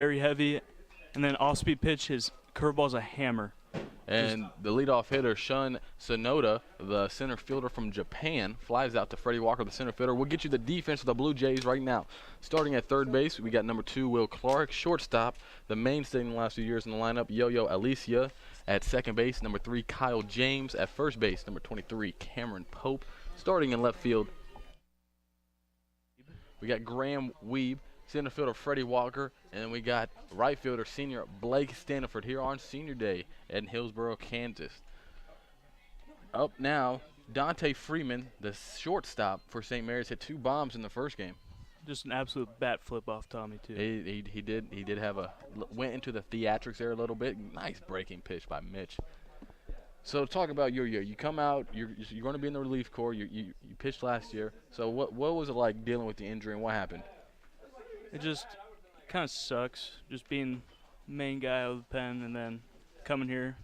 very heavy, and then off-speed pitch. His curveball's a hammer. And the leadoff hitter, Shun Sonoda, the center fielder from Japan, flies out to Freddie Walker, the center fielder. We'll get you the defense of the Blue Jays right now. Starting at third base, we got number 2, Will Clark. Shortstop, the mainstay in the last few years in the lineup, Yo-Yo Alicia. At second base, number 3, Kyle James. At first base, number 23, Cameron Pope. Starting in left field, we got Graham Weeb. Center fielder Freddie Walker, and then we got right fielder senior Blake Stanford here on Senior Day in Hillsboro, Kansas. Up now, Dante Freeman, the shortstop for St. Mary's, hit 2 bombs in the first game. Just an absolute bat flip off Tommy too. He did have went into the theatrics there a little bit. Nice breaking pitch by Mitch. So talk about your year. You come out, you're going to be in the relief corps. You pitched last year. So what was it like dealing with the injury and what happened? It just kind of sucks, just being main guy of the pen and then coming here.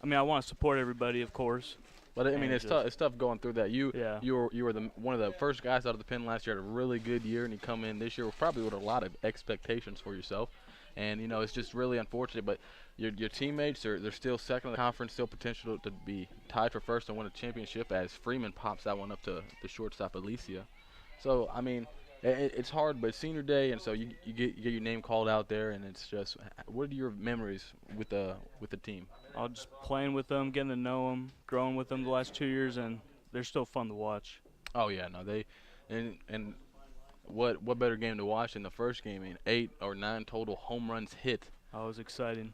I mean, I want to support everybody, of course. But I mean, it's tough going through that. You were one of the first guys out of the pen last year. Had a really good year, and you come in this year probably with a lot of expectations for yourself. And you know, it's just really unfortunate. But your teammates they're still second in the conference, still potential to be tied for first and win a championship. As Freeman pops that one up to the shortstop Alicia. So I mean. It's hard, but Senior Day, and so you get your name called out there, and it's just, what are your memories with the team? Just playing with them, getting to know them, growing with them the last 2 years, and they're still fun to watch. Oh yeah, no, and what better game to watch than the first game? I mean, 8 or 9 total home runs hit. Oh, it was exciting.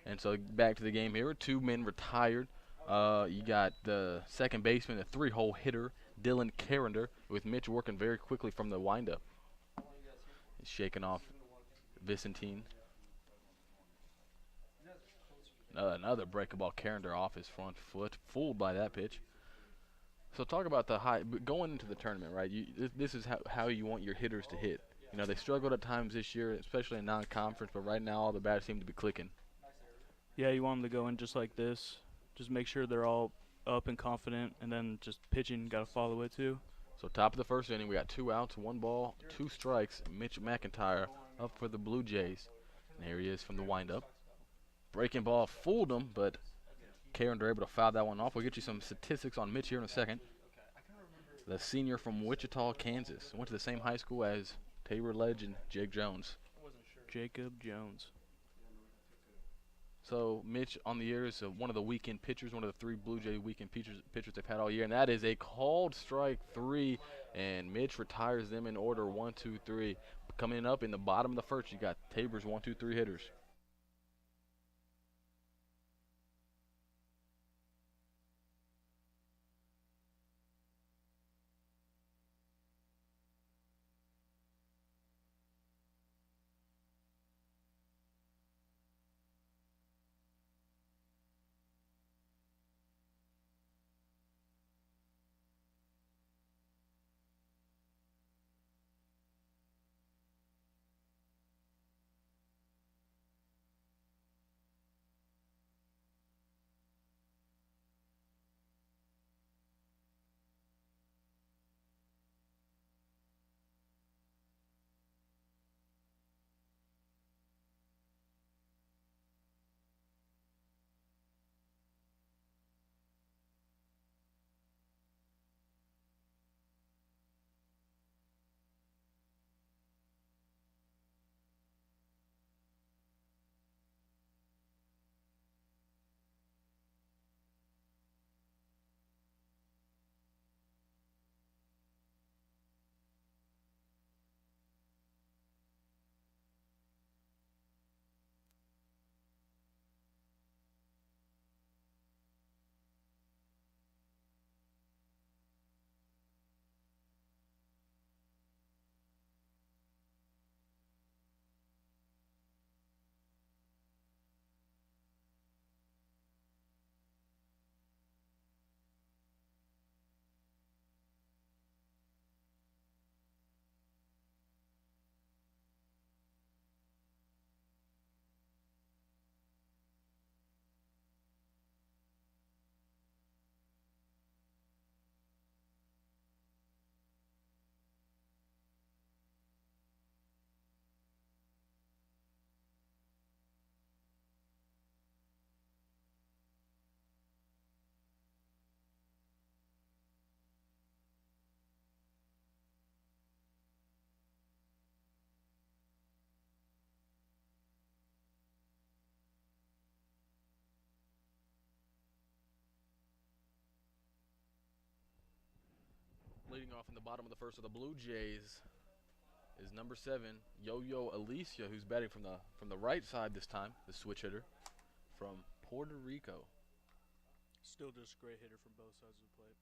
And so back to the game here, 2 men retired. You got the second baseman, a 3-hole hitter, Dylan Carrender, with Mitch working very quickly from the windup. He's shaking off Vicentine. Another breaking ball, Carrender off his front foot, fooled by that pitch. So talk about going into the tournament, right? This is how you want your hitters to hit. You know, they struggled at times this year, especially in non-conference, but right now all the bats seem to be clicking. Yeah, you want them to go in just like this. Just make sure they're all up and confident, and then just pitching, got to follow it too. So top of the first inning, we got 2 outs, 1 ball, 2 strikes. Mitch McIntyre up for the Blue Jays. And there he is from the windup. Breaking ball fooled him, but Carrender able to foul that one off. We'll get you some statistics on Mitch here in a second. The senior from Wichita, Kansas. Went to the same high school as Tabor legend Jake Jones. Jacob Jones. So Mitch on the year is one of the weekend pitchers, one of the 3 Blue Jay weekend pitchers they've had all year, and that is a called strike 3, and Mitch retires them in order 1, 2, 3. Coming up in the bottom of the first, you got Tabor's 1, 2, 3 hitters. Leading off in the bottom of the first of the Blue Jays is number 7, Yo-Yo Alicia, who's batting from the right side this time, the switch hitter from Puerto Rico. Still just a great hitter from both sides of the plate.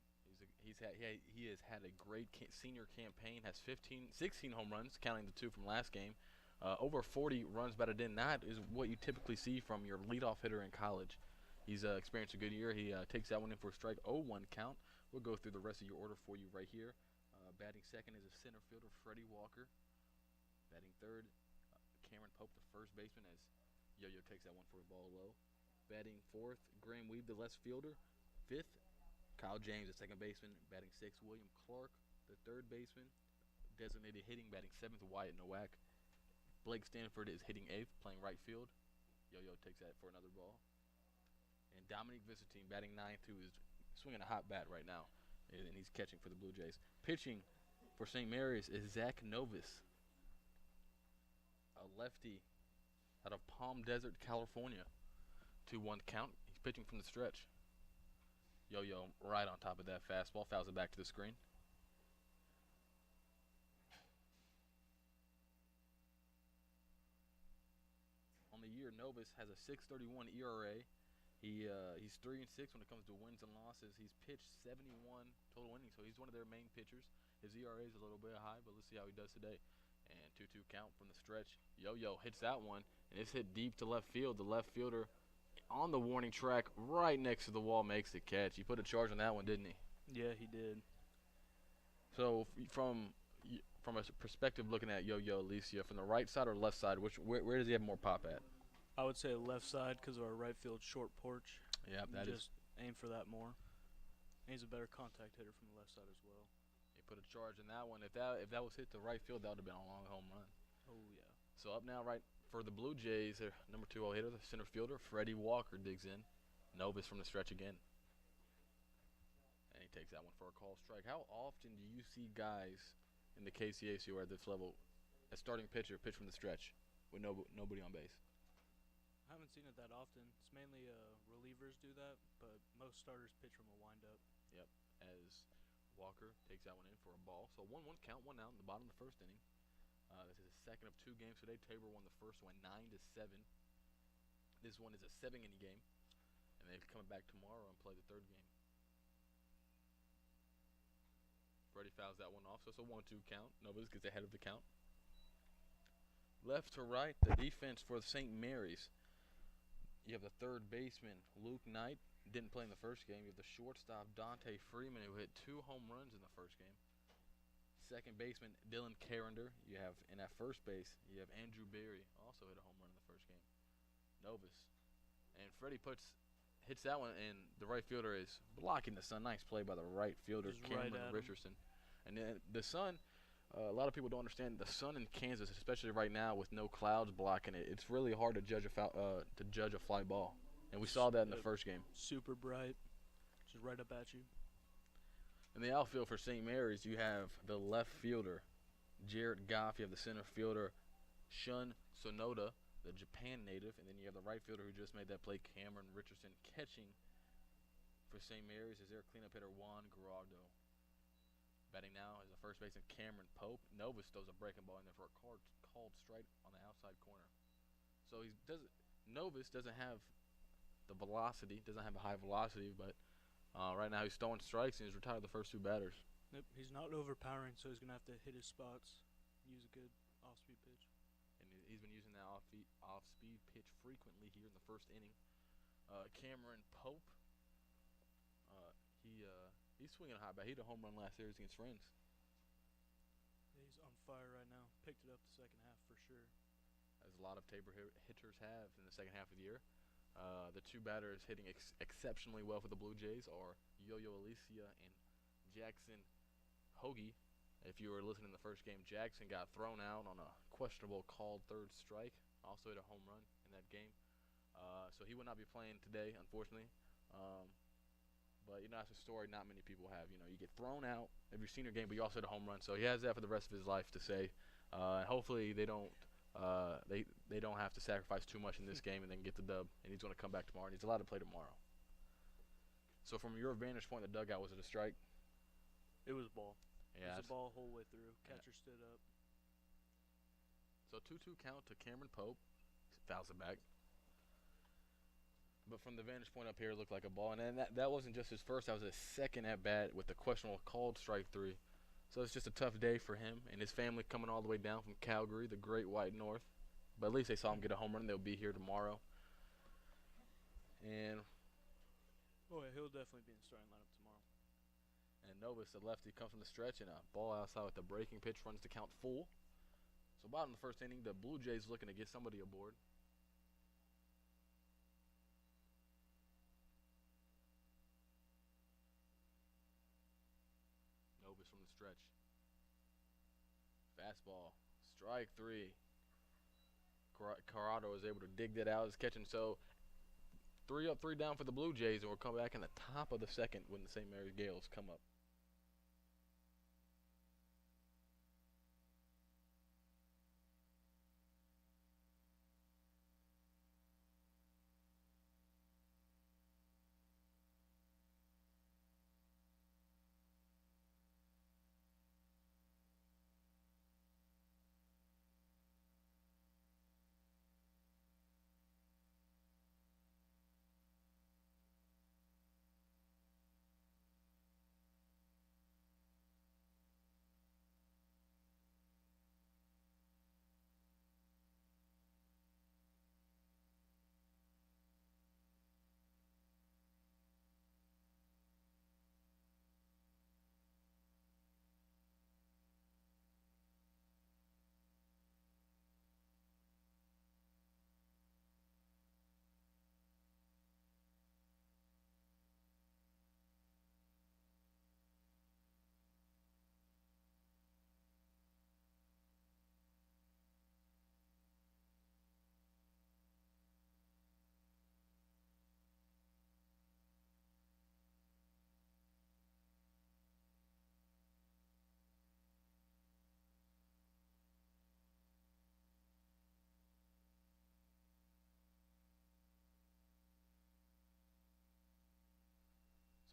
He has had a great senior campaign. Has 16 home runs, counting the 2 from last game. Over 40 runs batted in. That is what you typically see from your leadoff hitter in college. He's experienced a good year. He takes that one in for a strike, 0-1 count. We'll go through the rest of your order for you right here. Batting second is a center fielder, Freddie Walker. Batting third, Cameron Pope, the first baseman, as Yo-Yo takes that one for a ball low. Batting fourth, Graham Weeb, the left fielder. Fifth, Kyle James, the second baseman. Batting sixth, William Clark, the third baseman. Designated hitting, batting seventh, Wyatt Nowak. Blake Stanford is hitting eighth, playing right field. Yo-Yo takes that for another ball. And Dominic Vicentine, batting ninth, who is swinging a hot bat right now, and he's catching for the Blue Jays. Pitching for St. Mary's is Zach Novus, a lefty out of Palm Desert, California. 2-1 count. He's pitching from the stretch. Yo-Yo right on top of that fastball, fouls it back to the screen. On the year, Novus has a 6.31 ERA. He's 3-6 when it comes to wins and losses. He's pitched 71 total innings, so he's one of their main pitchers. His ERA is a little bit high, but let's see how he does today. And 2-2 count from the stretch. Yo-Yo hits that one, and it's hit deep to left field. The left fielder on the warning track right next to the wall makes the catch. He put a charge on that one, didn't he? Yeah, he did. So from a perspective looking at Yo-Yo Alicia, from the right side or left side, where does he have more pop at? I would say left side because of our right field short porch. Yeah, that is. Just aim for that more. And he's a better contact hitter from the left side as well. He put a charge in that one. If that was hit to right field, that would have been a long home run. Oh, yeah. So up now, right for the Blue Jays, their number 2 hitter, the center fielder, Freddie Walker, digs in. Novus from the stretch again. And he takes that one for a call strike. How often do you see guys in the KCAC or at this level, a starting pitcher, pitch from the stretch with nobody on base? I haven't seen it that often. It's mainly relievers do that, but most starters pitch from a windup. Yep, as Walker takes that one in for a ball. So 1-1 count, 1 out in the bottom of the first inning. This is the second of 2 games today. Tabor won the first one 9-7. This one is a 7-inning game, and they're coming back tomorrow and play the third game. Freddie fouls that one off, so it's a 1-2 count. Novus gets ahead of the count. Left to right, the defense for St. Mary's. You have the third baseman, Luke Knight, didn't play in the first game. You have the shortstop, Dante Freeman, who hit 2 home runs in the first game. Second baseman, Dylan Carrender. You have, in at first base, you have Andrew Berry, also hit a home run in the first game. Novus. And Freddie hits that one, and the right fielder is blocking the sun. Nice play by the right fielder, Just Cameron right Richardson. And then the sun, a lot of people don't understand the sun in Kansas, especially right now with no clouds blocking it. It's really hard to judge a fly ball, and we saw that in the first game. Super bright, just right up at you. In the outfield for St. Mary's, you have the left fielder, Jared Goff. You have the center fielder, Shun Sonoda, the Japan native, and then you have the right fielder who just made that play, Cameron Richardson. Catching for St. Mary's is their cleanup hitter, Juan Guardo. Batting now is the first baseman, Cameron Pope. Novus throws a breaking ball in there for a called strike on the outside corner. So Novus doesn't have the velocity, doesn't have a high velocity, but right now he's throwing strikes and he's retired the first 2 batters. Yep, he's not overpowering, so he's going to have to hit his spots, use a good off-speed pitch. And he's been using that off-speed pitch frequently here in the first inning. Cameron Pope, he's swinging a high bat. He hit a home run last series against Friends. Yeah, he's on fire right now. Picked it up the second half for sure. As a lot of Tabor hitters have in the second half of the year. The 2 batters hitting exceptionally well for the Blue Jays are Yo-Yo Alicia and Jackson Hoagie. If you were listening to the first game, Jackson got thrown out on a questionable called third strike. Also hit a home run in that game. So he will not be playing today, unfortunately. But, that's a story not many people have. You get thrown out every senior game, but you also hit a home run. So he has that for the rest of his life to say. Hopefully they don't have to sacrifice too much in this game and then get the dub. And he's going to come back tomorrow, and he's allowed to play tomorrow. So from your vantage point, the dugout, was it a strike? It was a ball. Yeah. There's a ball whole way through. Catcher stood up. So 2-2 count to Cameron Pope. Fouls it back. But from the vantage point up here, it looked like a ball. And then that wasn't just his first. That was his second at-bat with the questionable called strike 3. So it's just a tough day for him and his family coming all the way down from Calgary, the great white north. But at least they saw him get a home run. They'll be here tomorrow. And oh, yeah, he'll definitely be in the starting lineup tomorrow. And Novus, the lefty, comes from the stretch, and a ball outside with the breaking pitch runs to count full. So bottom of the first inning, the Blue Jays looking to get somebody aboard. Novus from the stretch. Fastball, strike 3. Corrado is able to dig that out. He's catching, so 3 up, 3 down for the Blue Jays, and we'll come back in the top of the second when the St. Mary's Gales come up.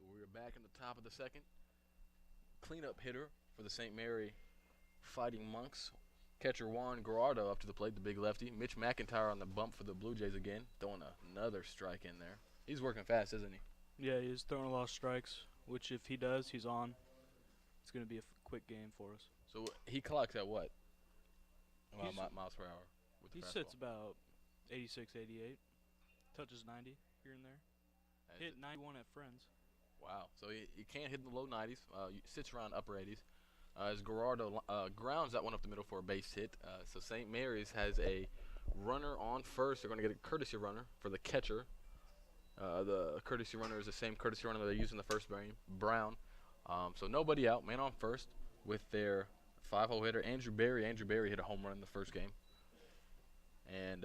So we're back in the top of the second. Cleanup hitter for the St. Mary Fighting Monks. Catcher Juan Gerardo up to the plate, the big lefty. Mitch McIntyre on the bump for the Blue Jays again, throwing another strike in there. He's working fast, isn't he? Yeah, he's throwing a lot of strikes, which if he does, he's on. It's going to be a quick game for us. So he clocks at what? Miles per hour. With the he fastball. sits about 86, 88. Touches 90 here and there. Hit 91 at Friends. Wow. So he can't hit in the low 90s. Sits around upper 80s. As Gerardo grounds that one up the middle for a base hit. So St. Mary's has a runner on first. They're going to get a courtesy runner for the catcher. The courtesy runner is the same courtesy runner they used in the first game, Brown. So nobody out, man on first with their 5-hole hitter, Andrew Berry. Andrew Berry hit a home run in the first game. And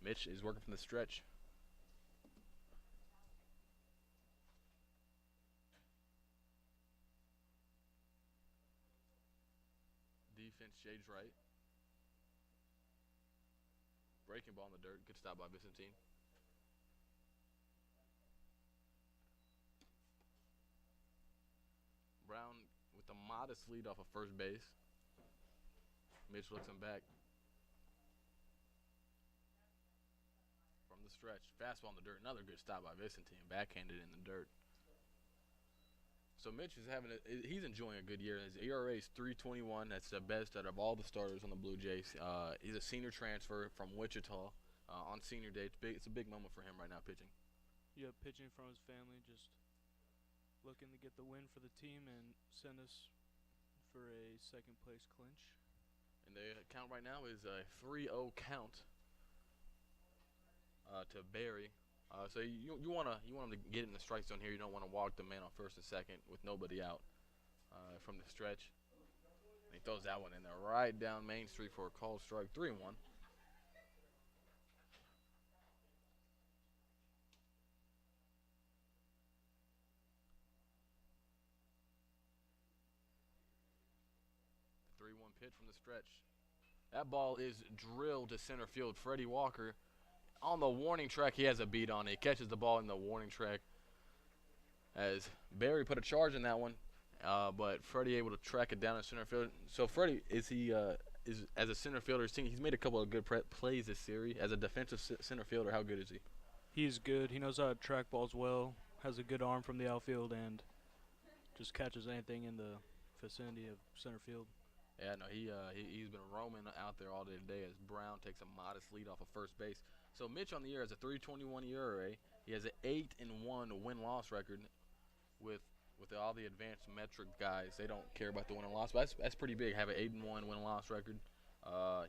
Mitch is working from the stretch. Defense shades right. Breaking ball in the dirt. Good stop by Vincentine. Brown with a modest lead off of first base. Mitch looks him back. From the stretch. Fastball in the dirt. Another good stop by Vincentine. Backhanded in the dirt. So Mitch is he's enjoying a good year. His ERA is 3.21. That's the best out of all the starters on the Blue Jays. He's a senior transfer from Wichita on senior day. It's a big moment for him right now pitching. Yeah, pitching from his family, just looking to get the win for the team and send us for a second place clinch. And the count right now is a 3-0 count to Barry. So you want him to get in the strike zone here. You don't want to walk the man on first and second with nobody out from the stretch. And he throws that one in there right down Main Street for a called strike. 3-1. The 3-1 pitch from the stretch. That ball is drilled to center field. Freddie Walker. On the warning track, he has a beat on it. He catches the ball in the warning track as Barry put a charge in that one. but Freddie able to track it down in center field. So Freddie, is as a center fielder, he's made a couple of good plays this series. As a defensive center fielder, how good is he? He's good. He knows how to track balls well, has a good arm from the outfield, and just catches anything in the vicinity of center field. Yeah, no, he's been roaming out there all day today as Brown takes a modest lead off of first base. So Mitch on the year has a 3.21 ERA. He has an 8-1 win-loss record. With all the advanced metric guys, they don't care about the win and loss, but that's pretty big. Have an 8-1 win-loss record.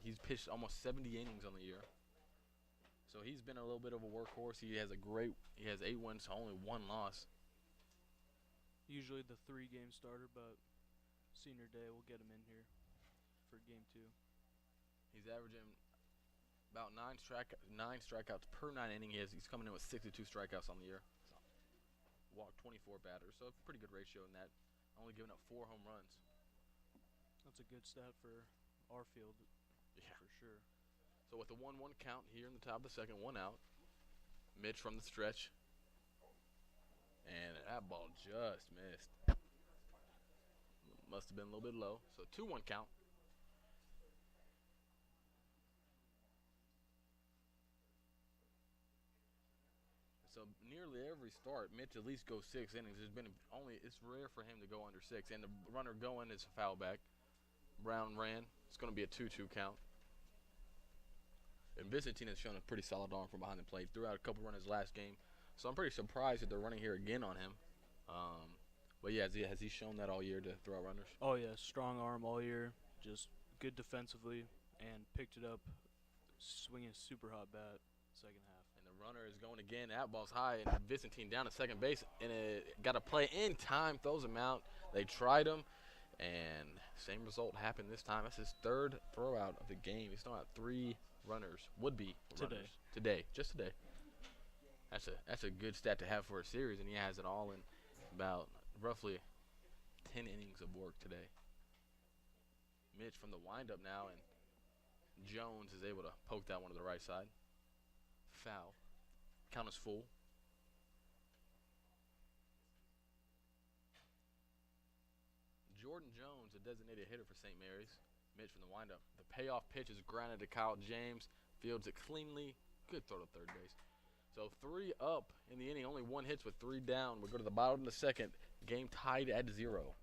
He's pitched almost 70 innings on the year. So he's been a little bit of a workhorse. He has 8 wins, only 1 loss. Usually the 3-game starter, but senior day we'll get him in here for game 2. He's averaging about 9 strikeouts per 9 innings. He's coming in with 62 strikeouts on the year. So, walked 24 batters, so a pretty good ratio in that. Only giving up 4 home runs. That's a good stat for our field, for sure. So with the 1-1 count here in the top of the second, 1 out. Mitch from the stretch. And that ball just missed. Must have been a little bit low. So 2-1 count. So nearly every start, Mitch at least goes 6 innings. It's rare for him to go under 6. And the runner going is a foul back. Brown ran. It's going to be a 2-2 count. And Vicentin has shown a pretty solid arm from behind the plate. Threw out a couple runners last game. So I'm pretty surprised that they're running here again on him. But yeah, has he shown that all year to throw out runners? Oh yeah, strong arm all year. Just good defensively and picked it up, swinging a super hot bat second half. And the runner is going again. That ball's high, and Vicentin down to second base, and it got a play in time, throws him out. They tried him, and same result happened this time. That's his 3rd throw out of the game. He's thrown out 3 runners, would-be runners today, just today. That's a good stat to have for a series, and he has it all in about roughly 10 innings of work today. Mitch from the windup now, and Jones is able to poke that one to the right side. Foul. Count is full. Jordan Jones, a designated hitter for St. Mary's. Mitch from the windup. The payoff pitch is grounded to Kyle James. Fields it cleanly. Good throw to third base. So 3 up in the inning. Only 1 hits with 3 down. We'll go to the bottom of the second. Game tied at 0.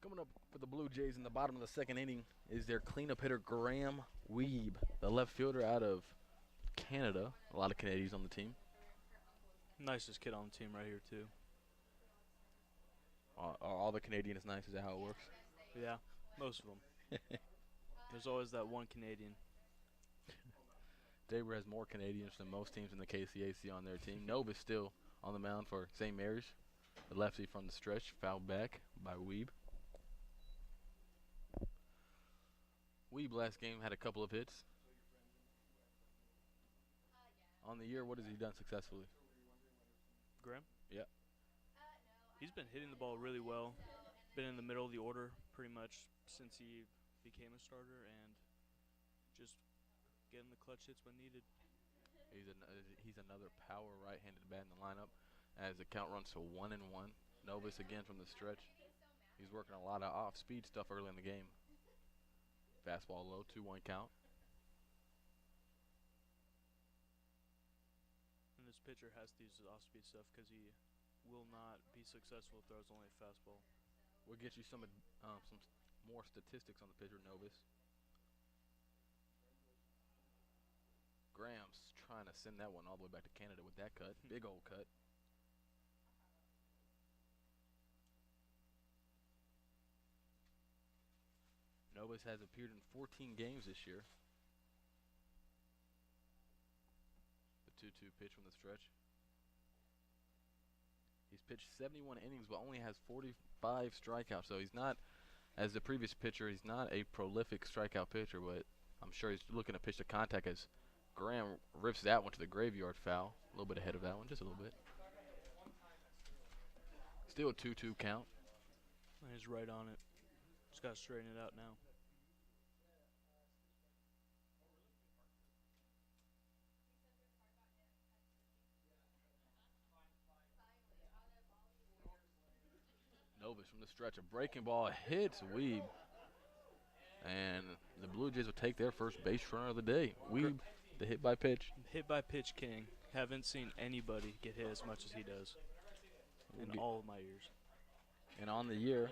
Coming up for the Blue Jays in the bottom of the second inning is their cleanup hitter, Graham Weeb, the left fielder out of Canada. A lot of Canadians on the team. Nicest kid on the team right here, too. Are all the Canadians nice? Is that how it works? Yeah, most of them. There's always that one Canadian. Tabor has more Canadians than most teams in the KCAC on their team. Nova's still on the mound for St. Mary's. The lefty from the stretch, fouled back by Weeb. Weeb last game had a couple of hits. On the year, what has he done successfully? Graham? Yeah. He's been hitting the ball really well. Been in the middle of the order pretty much since he became a starter and just getting the clutch hits when needed. He's another power right-handed bat in the lineup as the count runs to 1-1. Novus again from the stretch. He's working a lot of off-speed stuff early in the game. Fastball low, 2-1 count. And this pitcher has to use his off-speed stuff because he will not be successful if throws only a fastball. We'll get you some more statistics on the pitcher, Novus. Graham's trying to send that one all the way back to Canada with that cut. Big old cut. Novus has appeared in 14 games this year. The 2-2 pitch from the stretch. He's pitched 71 innings but only has 45 strikeouts, so he's not, as the previous pitcher, he's not a prolific strikeout pitcher, but I'm sure he's looking to pitch to contact as Graham rips that one to the graveyard foul. A little bit ahead of that one, just a little bit. Still a 2-2 count. And he's right on it. Just got to straighten it out now. Novus from the stretch, a breaking ball hits Weeb. And the Blue Jays will take their first base runner of the day. Weeb, the hit by pitch. Hit by pitch king. Haven't seen anybody get hit as much as he does in all of my years. And on the year,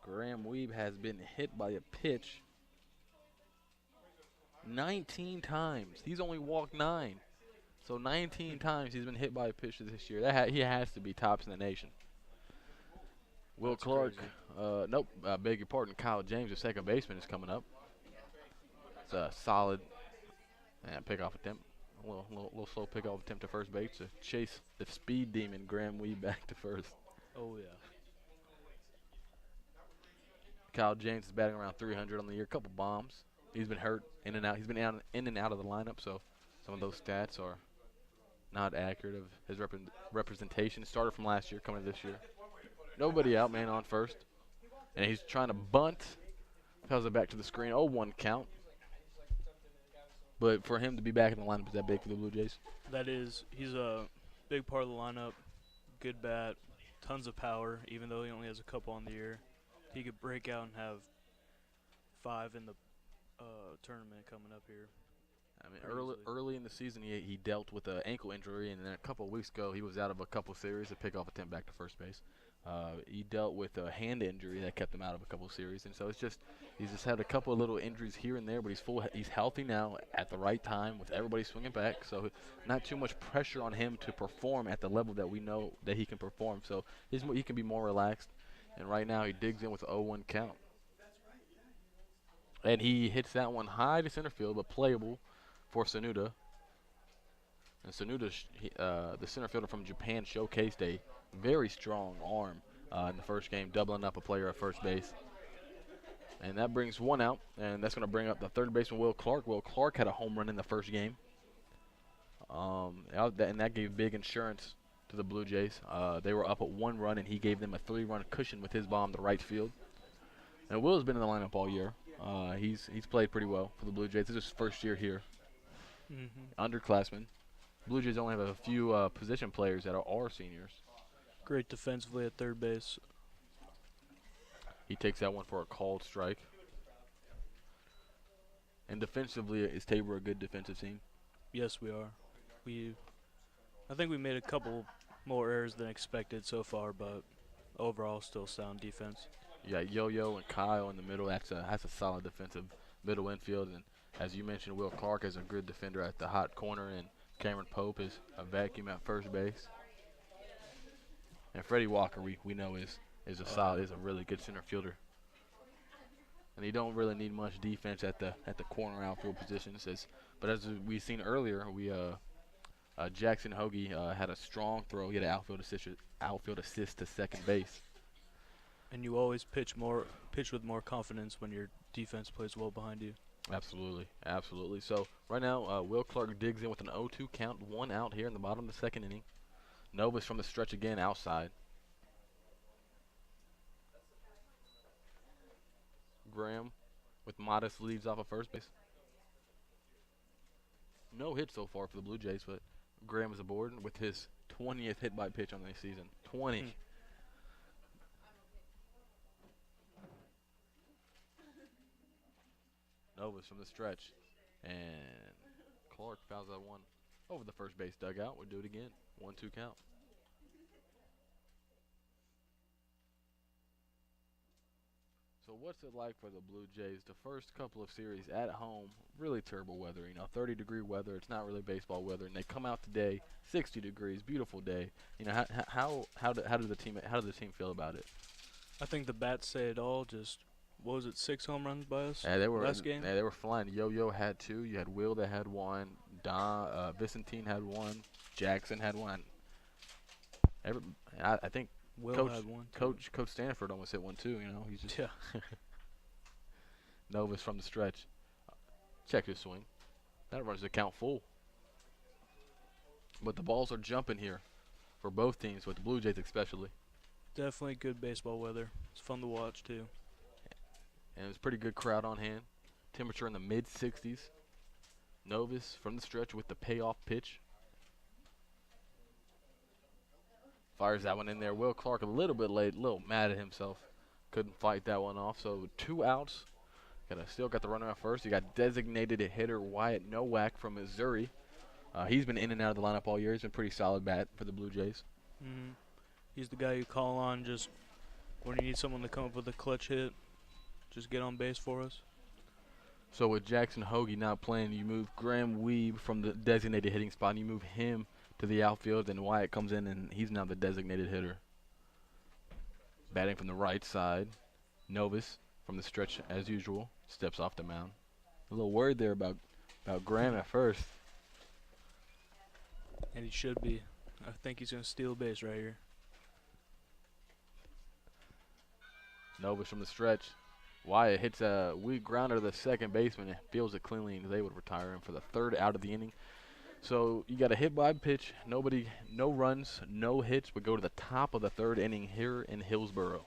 Graham Weeb has been hit by a pitch 19 times. He's only walked 9. So 19 times he's been hit by a pitch this year. He has to be tops in the nation. Will That's Clark, crazy. beg your pardon, Kyle James, the second baseman, is coming up. It's a solid pickoff attempt. A little slow pickoff attempt to first base to chase the speed demon Graham Weeb back to first. Oh, yeah. Kyle James is batting around 300 on the year, couple bombs. He's been hurt in and out. He's been in and out of the lineup, so some of those stats are not accurate of his representation. Started from last year, coming to this year. Nobody out, man on first. And he's trying to bunt. Tells it back to the screen. 0-1 count. But for him to be back in the lineup, is that big for the Blue Jays? That is. He's a big part of the lineup. Good bat. Tons of power, even though he only has a couple on the year. He could break out and have 5 in the tournament coming up here. I mean, early in the season, he dealt with an ankle injury, and then a couple of weeks ago, he was out of a couple series, a pickoff attempt back to first base. He dealt with a hand injury that kept him out of a couple of series, and so he's just had a couple of little injuries here and there, but he's healthy now at the right time with everybody swinging back, so not too much pressure on him to perform at the level that we know that he can perform. So he can be more relaxed, and right now he digs in with an 0-1 count. And he hits that one high to center field, but playable for Sonuda. And Sonuda, the center fielder from Japan, showcased a very strong arm in the first game, doubling up a player at first base. And that brings one out, and that's going to bring up the third baseman, Will Clark. Will Clark had a home run in the first game. And that gave big insurance to the Blue Jays. They were up at 1 run, and he gave them a 3-run cushion with his bomb to right field. And Will's been in the lineup all year. He's played pretty well for the Blue Jays. This is his first year here. Underclassmen. Blue Jays only have a few position players that are seniors. Great defensively at third base. He takes that one for a called strike. And defensively, is Tabor a good defensive team? Yes, we are. I think we made a couple more errors than expected so far, but overall still sound defense. Yeah, Yo-Yo and Kyle in the middle. That's a solid defensive middle infield. And as you mentioned, Will Clark is a good defender at the hot corner, and Cameron Pope is a vacuum at first base. And Freddie Walker, we know is a really good center fielder. And he don't really need much defense at the corner outfield positions. But as we seen earlier, Jackson Hoagie had a strong throw. He had an outfield assist to second base. And you always pitch with more confidence when your defense plays well behind you. Absolutely, absolutely. So right now, Will Clark digs in with an 0-2 count, 1 out here in the bottom of the second inning. Novus from the stretch again outside. Graham with modest leads off of first base. No hit so far for the Blue Jays, but Graham is aboard with his 20th hit by pitch on the season. 20. Novus from the stretch. And Clark fouls that one over the first base dugout. We'll do it again. 1-2 count. So what's it like for the Blue Jays? The first couple of series at home, really terrible weather. 30-degree weather. It's not really baseball weather, and they come out today, 60 degrees, beautiful day. How did the team feel about it? I think the bats say it all. Just what was it, 6 home runs by us? Yeah, they were last game. Yeah, they were flying. Yo-Yo had 2. You had Will that had 1. Vicentine had 1. Jackson had 1. I think Will had 1. Coach Stanford almost hit 1 too. He's just Novus from the stretch. Check his swing. That runs the count full. But the balls are jumping here for both teams, with the Blue Jays especially. Definitely good baseball weather. It's fun to watch too. And it's a pretty good crowd on hand. Temperature in the mid-60s. Novus from the stretch with the payoff pitch. Fires that one in there. Will Clark a little bit late, a little mad at himself. Couldn't fight that one off. So 2 outs. Still got the runner at first. You got designated hitter Wyatt Nowak from Missouri. He's been in and out of the lineup all year. He's been pretty solid bat for the Blue Jays. He's the guy you call on just when you need someone to come up with a clutch hit. Just get on base for us. So with Jackson Hoagie not playing, you move Graham Weeb from the designated hitting spot, and you move him to the outfield, and Wyatt comes in, and he's now the designated hitter. Batting from the right side, Novus from the stretch as usual, steps off the mound. A little worried there about Graham at first. And he should be. I think he's going to steal a base right here. Novus from the stretch. Wyatt hits a weak grounder to the second baseman and fields it cleanly, and they would retire him for the 3rd out of the inning. So you got a hit by pitch, no runs, no hits. We go to the top of the 3rd inning here in Hillsboro.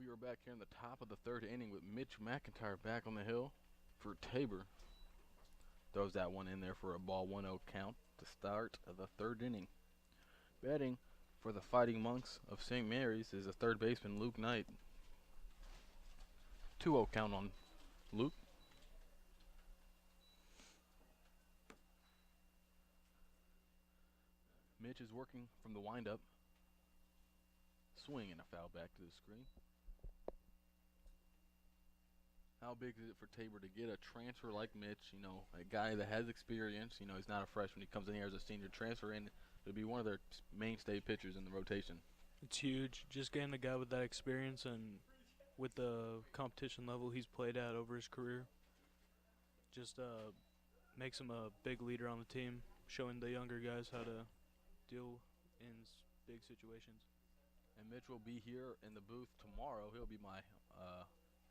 We are back here in the top of the 3rd inning with Mitch McIntyre back on the hill for Tabor. Throws that one in there for a ball, 1-0 count to start of the 3rd inning. Batting for the Fighting Monks of St. Mary's is the 3rd baseman Luke Knight. 2-0 count on Luke. Mitch is working from the windup. Swing and a foul back to the screen. How big is it for Tabor to get a transfer like Mitch, a guy that has experience, he's not a freshman, he comes in here as a senior, transfer in to be one of their mainstay pitchers in the rotation. It's huge. Just getting a guy with that experience and with the competition level he's played at over his career just makes him a big leader on the team, showing the younger guys how to deal in big situations. And Mitch will be here in the booth tomorrow. He'll be my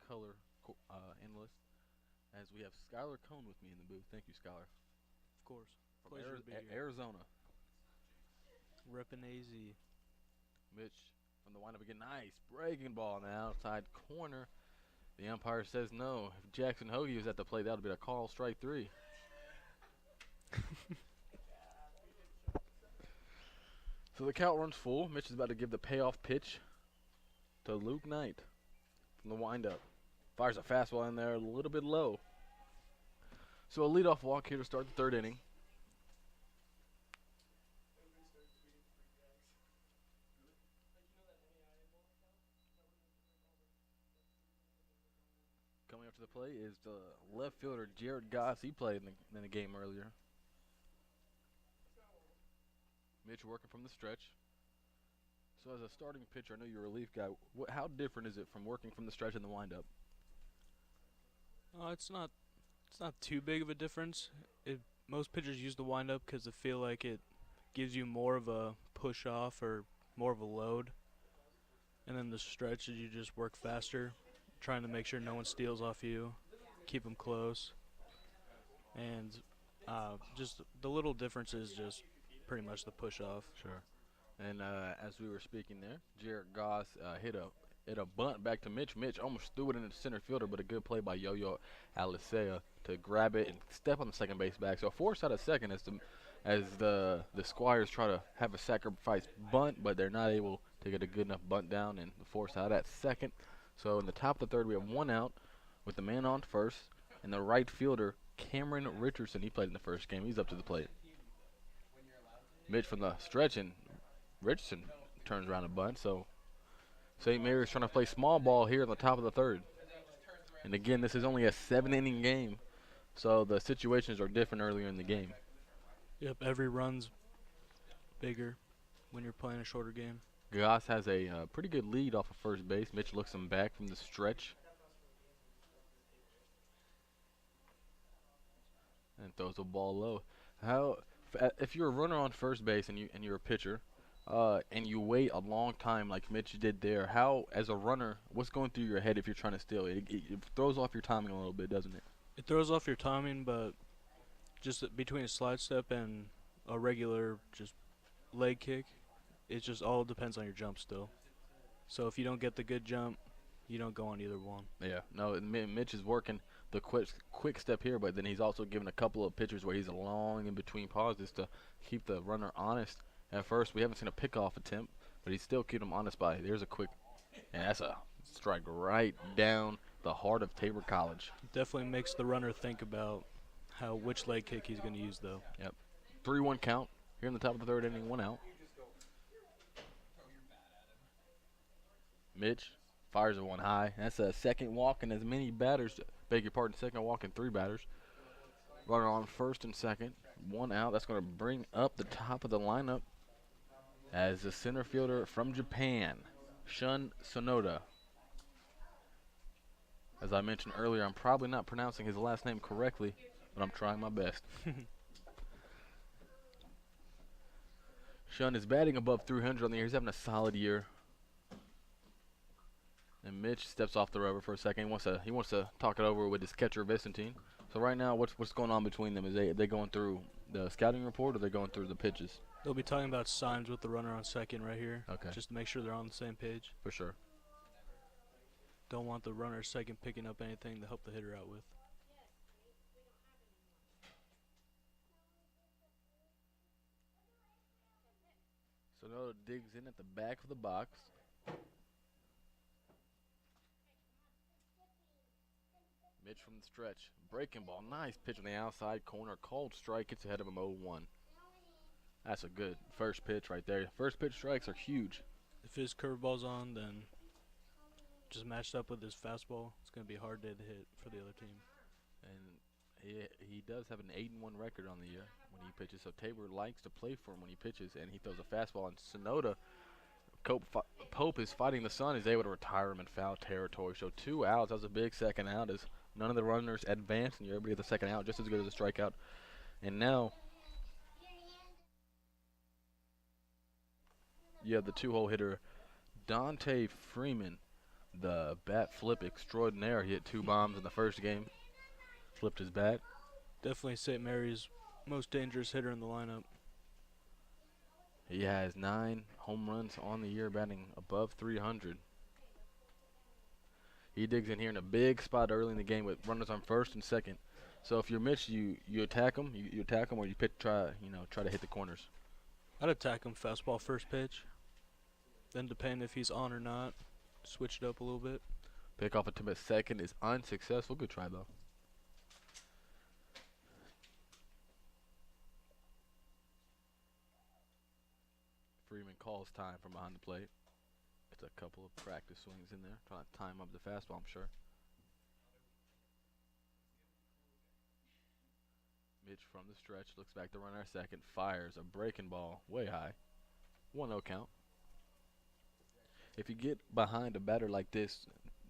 color analyst. As we have Skylar Cohn with me in the booth. Thank you, Skylar. Of course. From Pleasure to be here. Arizona. Reppin' AZ. Mitch from the windup again. Nice breaking ball on the outside corner. The umpire says no. If Jackson Hoagie was at the plate, that would be a call, strike 3. So the count runs full. Mitch is about to give the payoff pitch to Luke Knight from the windup. Fires a fastball in there a little bit low. So a leadoff walk here to start the 3rd inning. Coming up to the plate is the left fielder, Jared Goss. He played in the game earlier. Mitch working from the stretch. So as a starting pitcher, I know you're a relief guy. How different is it from working from the stretch and the windup? It's not too big of a difference. Most pitchers use the windup because they feel like it gives you more of a push off or more of a load. And then the stretch is you just work faster, trying to make sure no one steals off you, keep them close. And just the little difference is just pretty much the push off. Sure. And as we were speaking there, Jared Goss hit a bunt back to Mitch. Mitch almost threw it into the center fielder, but a good play by Yo-Yo Alicea to grab it and step on the second base back. So a force out of second as the Squires try to have a sacrifice bunt, but they're not able to get a good enough bunt down and force out at second. So in the top of the 3rd, we have 1 out with the man on first, and the right fielder, Cameron Richardson. He played in the first game. He's up to the plate. Mitch from the stretch, and Richardson turns around a bunt. So St. Mary's trying to play small ball here in the top of the 3rd. And again, this is only a 7-inning game, so the situations are different earlier in the game. Yep, every run's bigger when you're playing a shorter game. Goss has a pretty good lead off of first base. Mitch looks him back from the stretch and throws the ball low. If you're a runner on first base and you're a pitcher, and you wait a long time like Mitch did there, how, as a runner, what's going through your head if you're trying to steal? It throws off your timing a little bit, doesn't it? It throws off your timing, but just between a slide step and a regular just leg kick, it just all depends on your jump still. So if you don't get the good jump, you don't go on either one. Yeah, no, Mitch is working the quick step here, but then he's also given a couple of pitches where he's long in between pauses to keep the runner honest. At first, we haven't seen a pickoff attempt, but he's still keeping him honest by. There's a quick, and that's a strike right down the heart of Tabor College. Definitely makes the runner think about which leg kick he's going to use, though. Yep. 3-1 count here in the top of the 3rd inning, 1 out. Mitch fires a one high. That's a second walk and as many batters. Beg your pardon, second walk and 3 batters. Runner on first and second, 1 out. That's going to bring up the top of the lineup as the center fielder from Japan, Shun Sonoda. As I mentioned earlier, I'm probably not pronouncing his last name correctly, but I'm trying my best. Shun is batting above 300 on the year. He's having a solid year. And Mitch steps off the rubber for a second. He wants to talk it over with his catcher Vicentine. So right now, what's going on between them? Are they going through the scouting report, or they're going through the pitches? They'll be talking about signs with the runner on second right here. Okay. Just to make sure they're on the same page. For sure. Don't want the runner second picking up anything to help the hitter out with. Sonoda digs in at the back of the box. Mitch from the stretch. Breaking ball. Nice pitch on the outside corner. Cold strike. Gets ahead of him 0-1. That's a good first pitch right there. First pitch strikes are huge. If his curveball's on, then just matched up with his fastball, it's going to be hard to hit for the other team. And he does have an 8-1 record on the year when he pitches. So Tabor likes to play for him when he pitches, and he throws a fastball. And Sonoda, Pope is fighting the sun. Is able to retire him in foul territory. So 2 outs. That was a big second out as none of the runners advanced, and you're able to get the second out just as good as a strikeout. And now you have the 2-hole hitter, Dante Freeman, the bat flip extraordinaire. He hit 2 bombs in the first game. Flipped his bat. Definitely St. Mary's most dangerous hitter in the lineup. He has 9 home runs on the year, batting above 300. He digs in here in a big spot early in the game with runners on first and second. So if you're Mitch, you attack him, you attack him, or you try to hit the corners. I'd attack him fastball first pitch. Then depending if he's on or not, switch it up a little bit. Pick off attempt at second is unsuccessful. Good try though. Freeman calls time from behind the plate. It's a couple of practice swings in there, trying to time up the fastball, I'm sure. Mitch from the stretch looks back to run our second, fires a breaking ball way high. 1-0 count. If you get behind a batter like this,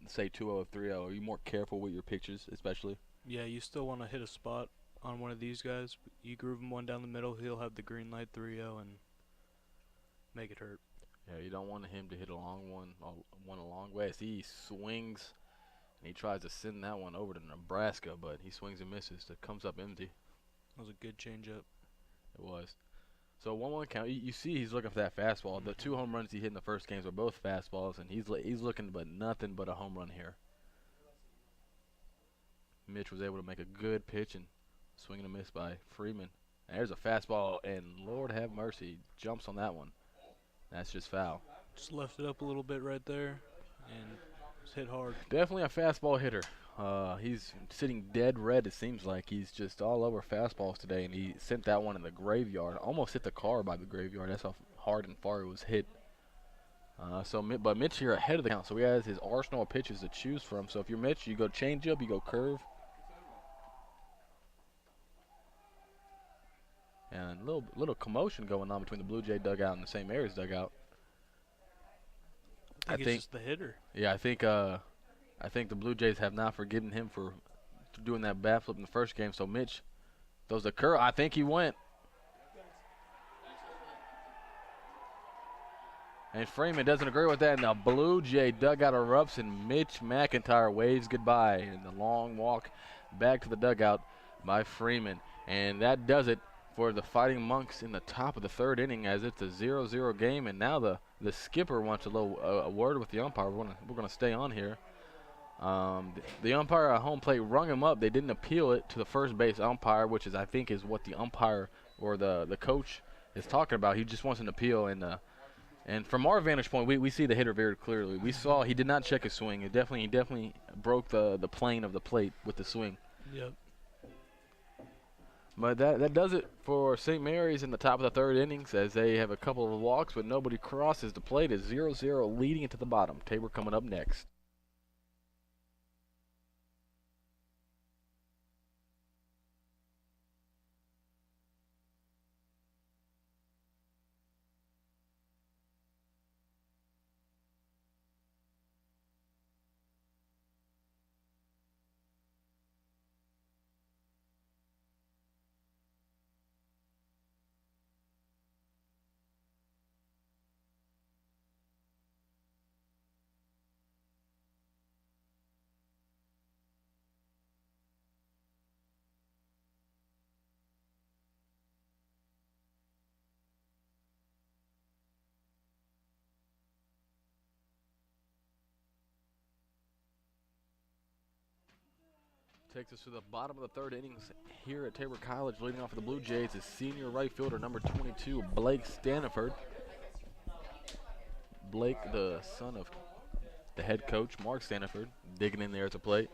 say 2-0, 3-0, are you more careful with your pitches, especially? Yeah, you still want to hit a spot on one of these guys. You groove him one down the middle, he'll have the green light 3-0 and make it hurt. Yeah, you don't want him to hit a long one a long way. As he swings and he tries to send that one over to Nebraska, but he swings and misses. It comes up empty. That was a good changeup. It was. So 1-1 count. You see he's looking for that fastball. The 2 home runs he hit in the first games were both fastballs, and he's looking but nothing but a home run here. Mitch was able to make a good pitch and swing and a miss by Freeman. And there's a fastball, and Lord have mercy, jumps on that one. That's just foul. Just left it up a little bit right there, and it's hit hard. Definitely a fastball hitter. He's sitting dead red, it seems like. He's just all over fastballs today, and he sent that one in the graveyard. Almost hit the car by the graveyard. That's how hard and far it was hit. But Mitch here ahead of the count, so he has his arsenal of pitches to choose from. So if you're Mitch, you go changeup, you go curve. And a little commotion going on between the Blue Jay dugout and the St. Mary's dugout. I think it's just the hitter. Yeah, I think the Blue Jays have not forgiven him for doing that bat flip in the first game. So Mitch throws the curve. I think he went. And Freeman doesn't agree with that, and the Blue Jay dugout erupts, and Mitch McIntyre waves goodbye in the long walk back to the dugout by Freeman. And that does it for the Fighting Monks in the top of the third inning, as it's a 0-0 game. And now the skipper wants a word with the umpire. We're gonna stay on here. The umpire at home plate rung him up. They didn't appeal it to the first base umpire, which I think is what the umpire or the coach is talking about. He just wants an appeal, and from our vantage point, we see the hitter very clearly. We saw he did not check his swing. He definitely broke the plane of the plate with the swing. Yep. But that does it for St. Mary's in the top of the third innings, as they have a couple of walks, but nobody crosses the plate. It's 0-0 leading into the bottom. Tabor coming up next. Takes us to the bottom of the third innings here at Tabor College. Leading off for the Blue Jays is senior right fielder number 22, Blake Staniford. Blake, the son of the head coach, Mark Staniford, digging in there at the plate.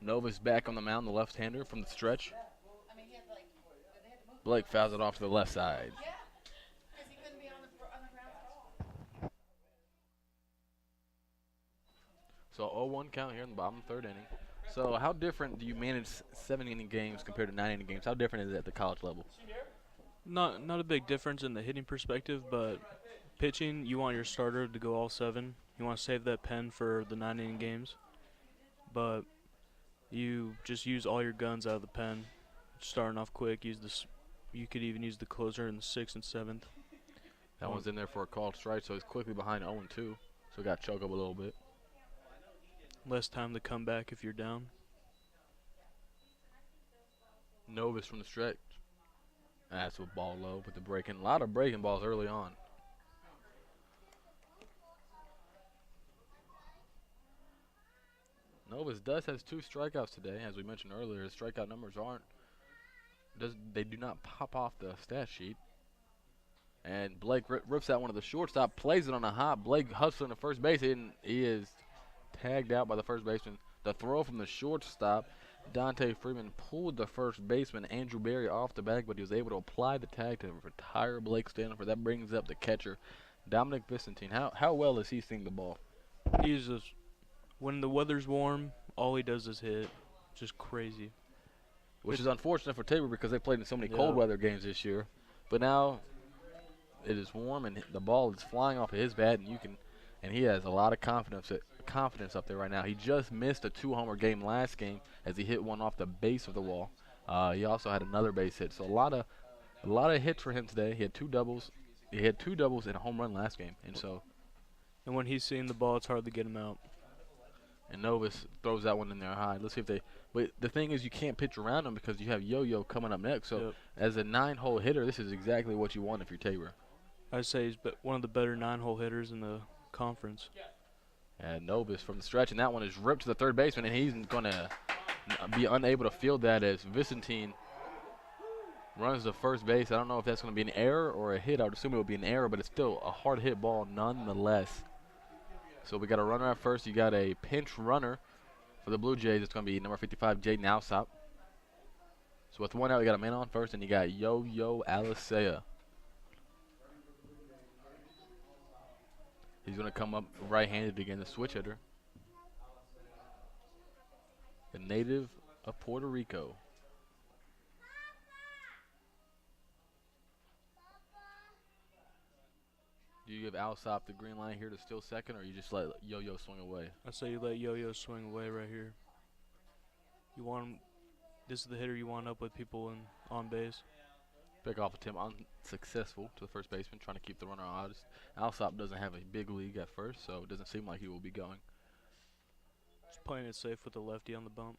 Nova's back on the mound, the left-hander from the stretch. Blake fouls it off to the left side. So 0-1 count here in the bottom of the third inning. So how different do you manage 7-inning games compared to 9-inning games? How different is it at the college level? Not a big difference in the hitting perspective, but pitching, you want your starter to go all 7. You want to save that pen for the 9-inning games. But you just use all your guns out of the pen. Starting off quick, you could even use the closer in the 6th and 7th. That one's in there for a called strike, so he's quickly behind 0-2. So he got choked up a little bit. Less time to come back if you're down. Novus from the stretch. That's with ball low, but the breaking. A lot of breaking balls early on. Novus has 2 strikeouts today, as we mentioned earlier. His strikeout numbers they do not pop off the stat sheet. And Blake rips out one of the shortstop, plays it on a hop. Blake hustling to first base, and he is tagged out by the first baseman. The throw from the shortstop, Dante Freeman pulled the first baseman, Andrew Berry, off the bag, but he was able to apply the tag to retire Blake Stanford. That brings up the catcher, Dominic Vicentine. How well is he seeing the ball? He's just, when the weather's warm, all he does is hit. Just crazy. Which is unfortunate for Tabor because they played in so many cold weather games this year. But now it is warm and the ball is flying off of his bat, and he has a lot of confidence up there right now. He just missed a 2-homer game last game as he hit one off the base of the wall. He also had another base hit, so a lot of hits for him today. He had 2 doubles. He had 2 doubles and a home run last game, and when he's seeing the ball, it's hard to get him out. And Novus throws that one in there high. Let's see if they. But the thing is, you can't pitch around him because you have Yo-Yo coming up next. So as a 9-hole hitter, this is exactly what you want if you're Tabor. I'd say he's one of the better 9-hole hitters in the conference. And Novus from the stretch, and that one is ripped to the third baseman, and he's going to be unable to field that as Vicentine runs to first base. I don't know if that's going to be an error or a hit. I would assume it would be an error, but it's still a hard hit ball nonetheless. So we got a runner at first. You got a pinch runner for the Blue Jays. It's going to be number 55, Jaden Alsop. So with 1 out, we got a man on first, and you got Yo-Yo Alicea. He's going to come up right-handed again, the switch hitter. The native of Puerto Rico. Do you give Alsop the green line here to steal second, or you just let Yo-Yo swing away? I say you let Yo-Yo swing away right here. You want him. This is the hitter you want up with people on base. Pick off attempt unsuccessful to the first baseman, trying to keep the runner honest. Alsop doesn't have a big league at first, so it doesn't seem like he will be going. Just playing it safe with the lefty on the bump.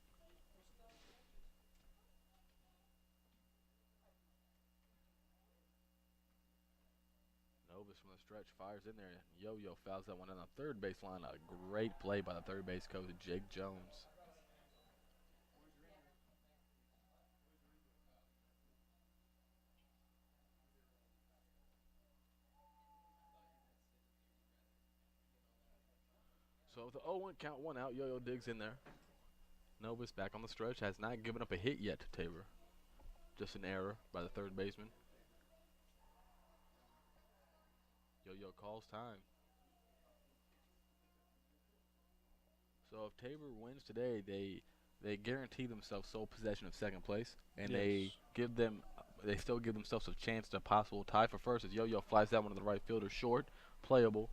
Novus from the stretch fires in there. Yo-Yo fouls that one on the third baseline. A great play by the third base coach, Jake Jones. So with the 0-1 count, 1 out, Yo-Yo digs in there. Novus back on the stretch, has not given up a hit yet to Tabor. Just an error by the third baseman. Yo-Yo calls time. So if Tabor wins today, they guarantee themselves sole possession of second place, and they still give themselves a chance to possible tie for first as Yo-Yo flies that one to the right fielder short, playable.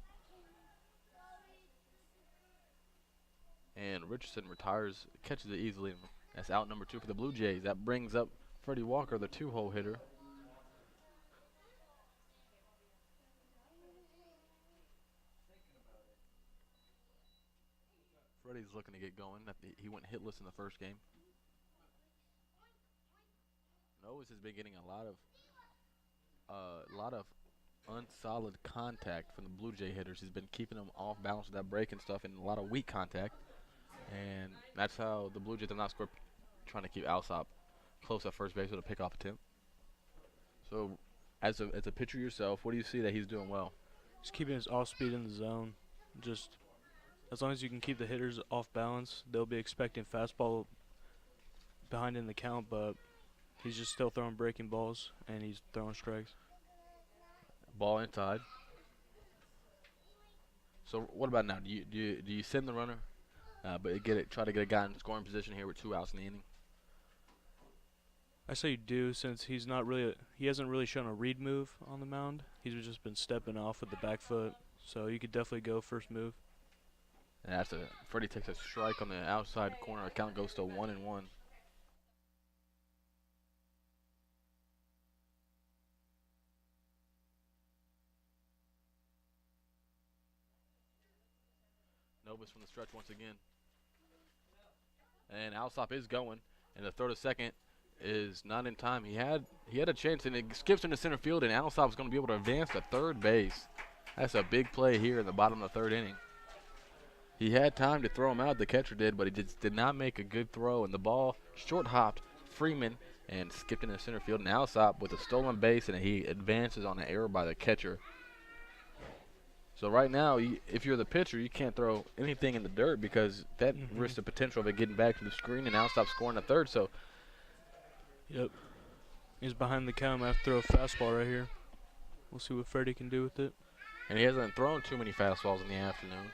And Richardson retires, catches it easily. That's out number 2 for the Blue Jays. That brings up Freddie Walker, the 2-hole hitter. Freddie's looking to get going. He went hitless in the first game. Novus has been getting a lot of unsolid contact from the Blue Jay hitters. He's been keeping them off balance with that break and stuff, and a lot of weak contact. And that's how the Blue Jays have not scored, trying to keep Alsop close at first base with a pickoff attempt. So, as a pitcher yourself, what do you see that he's doing well? He's keeping his off speed in the zone. Just as long as you can keep the hitters off balance, they'll be expecting fastball behind in the count, but he's just still throwing breaking balls, and he's throwing strikes. Ball inside. So what about now? Do you send the runner, but try to get a guy in scoring position here with 2 outs in the inning? I say you do, since he hasn't really shown a read move on the mound. He's just been stepping off with the back foot, so you could definitely go first move. And Freddie takes a strike on the outside corner. Count goes to 1-1. Novus from the stretch once again. And Alsop is going, and the throw to second is not in time. He had a chance, and it skips into center field, and Alsop's going to be able to advance to third base. That's a big play here in the bottom of the third inning. He had time to throw him out, the catcher did, but he just did not make a good throw, and the ball short-hopped Freeman and skipped into center field, and Alsop with a stolen base, and he advances on an error by the catcher. So right now, if you're the pitcher, you can't throw anything in the dirt because that risks the potential of it getting back to the screen and Alsop scoring a third. So, yep, he's behind the count. I have to throw a fastball right here. We'll see what Freddie can do with it. And he hasn't thrown too many fastballs in the afternoon.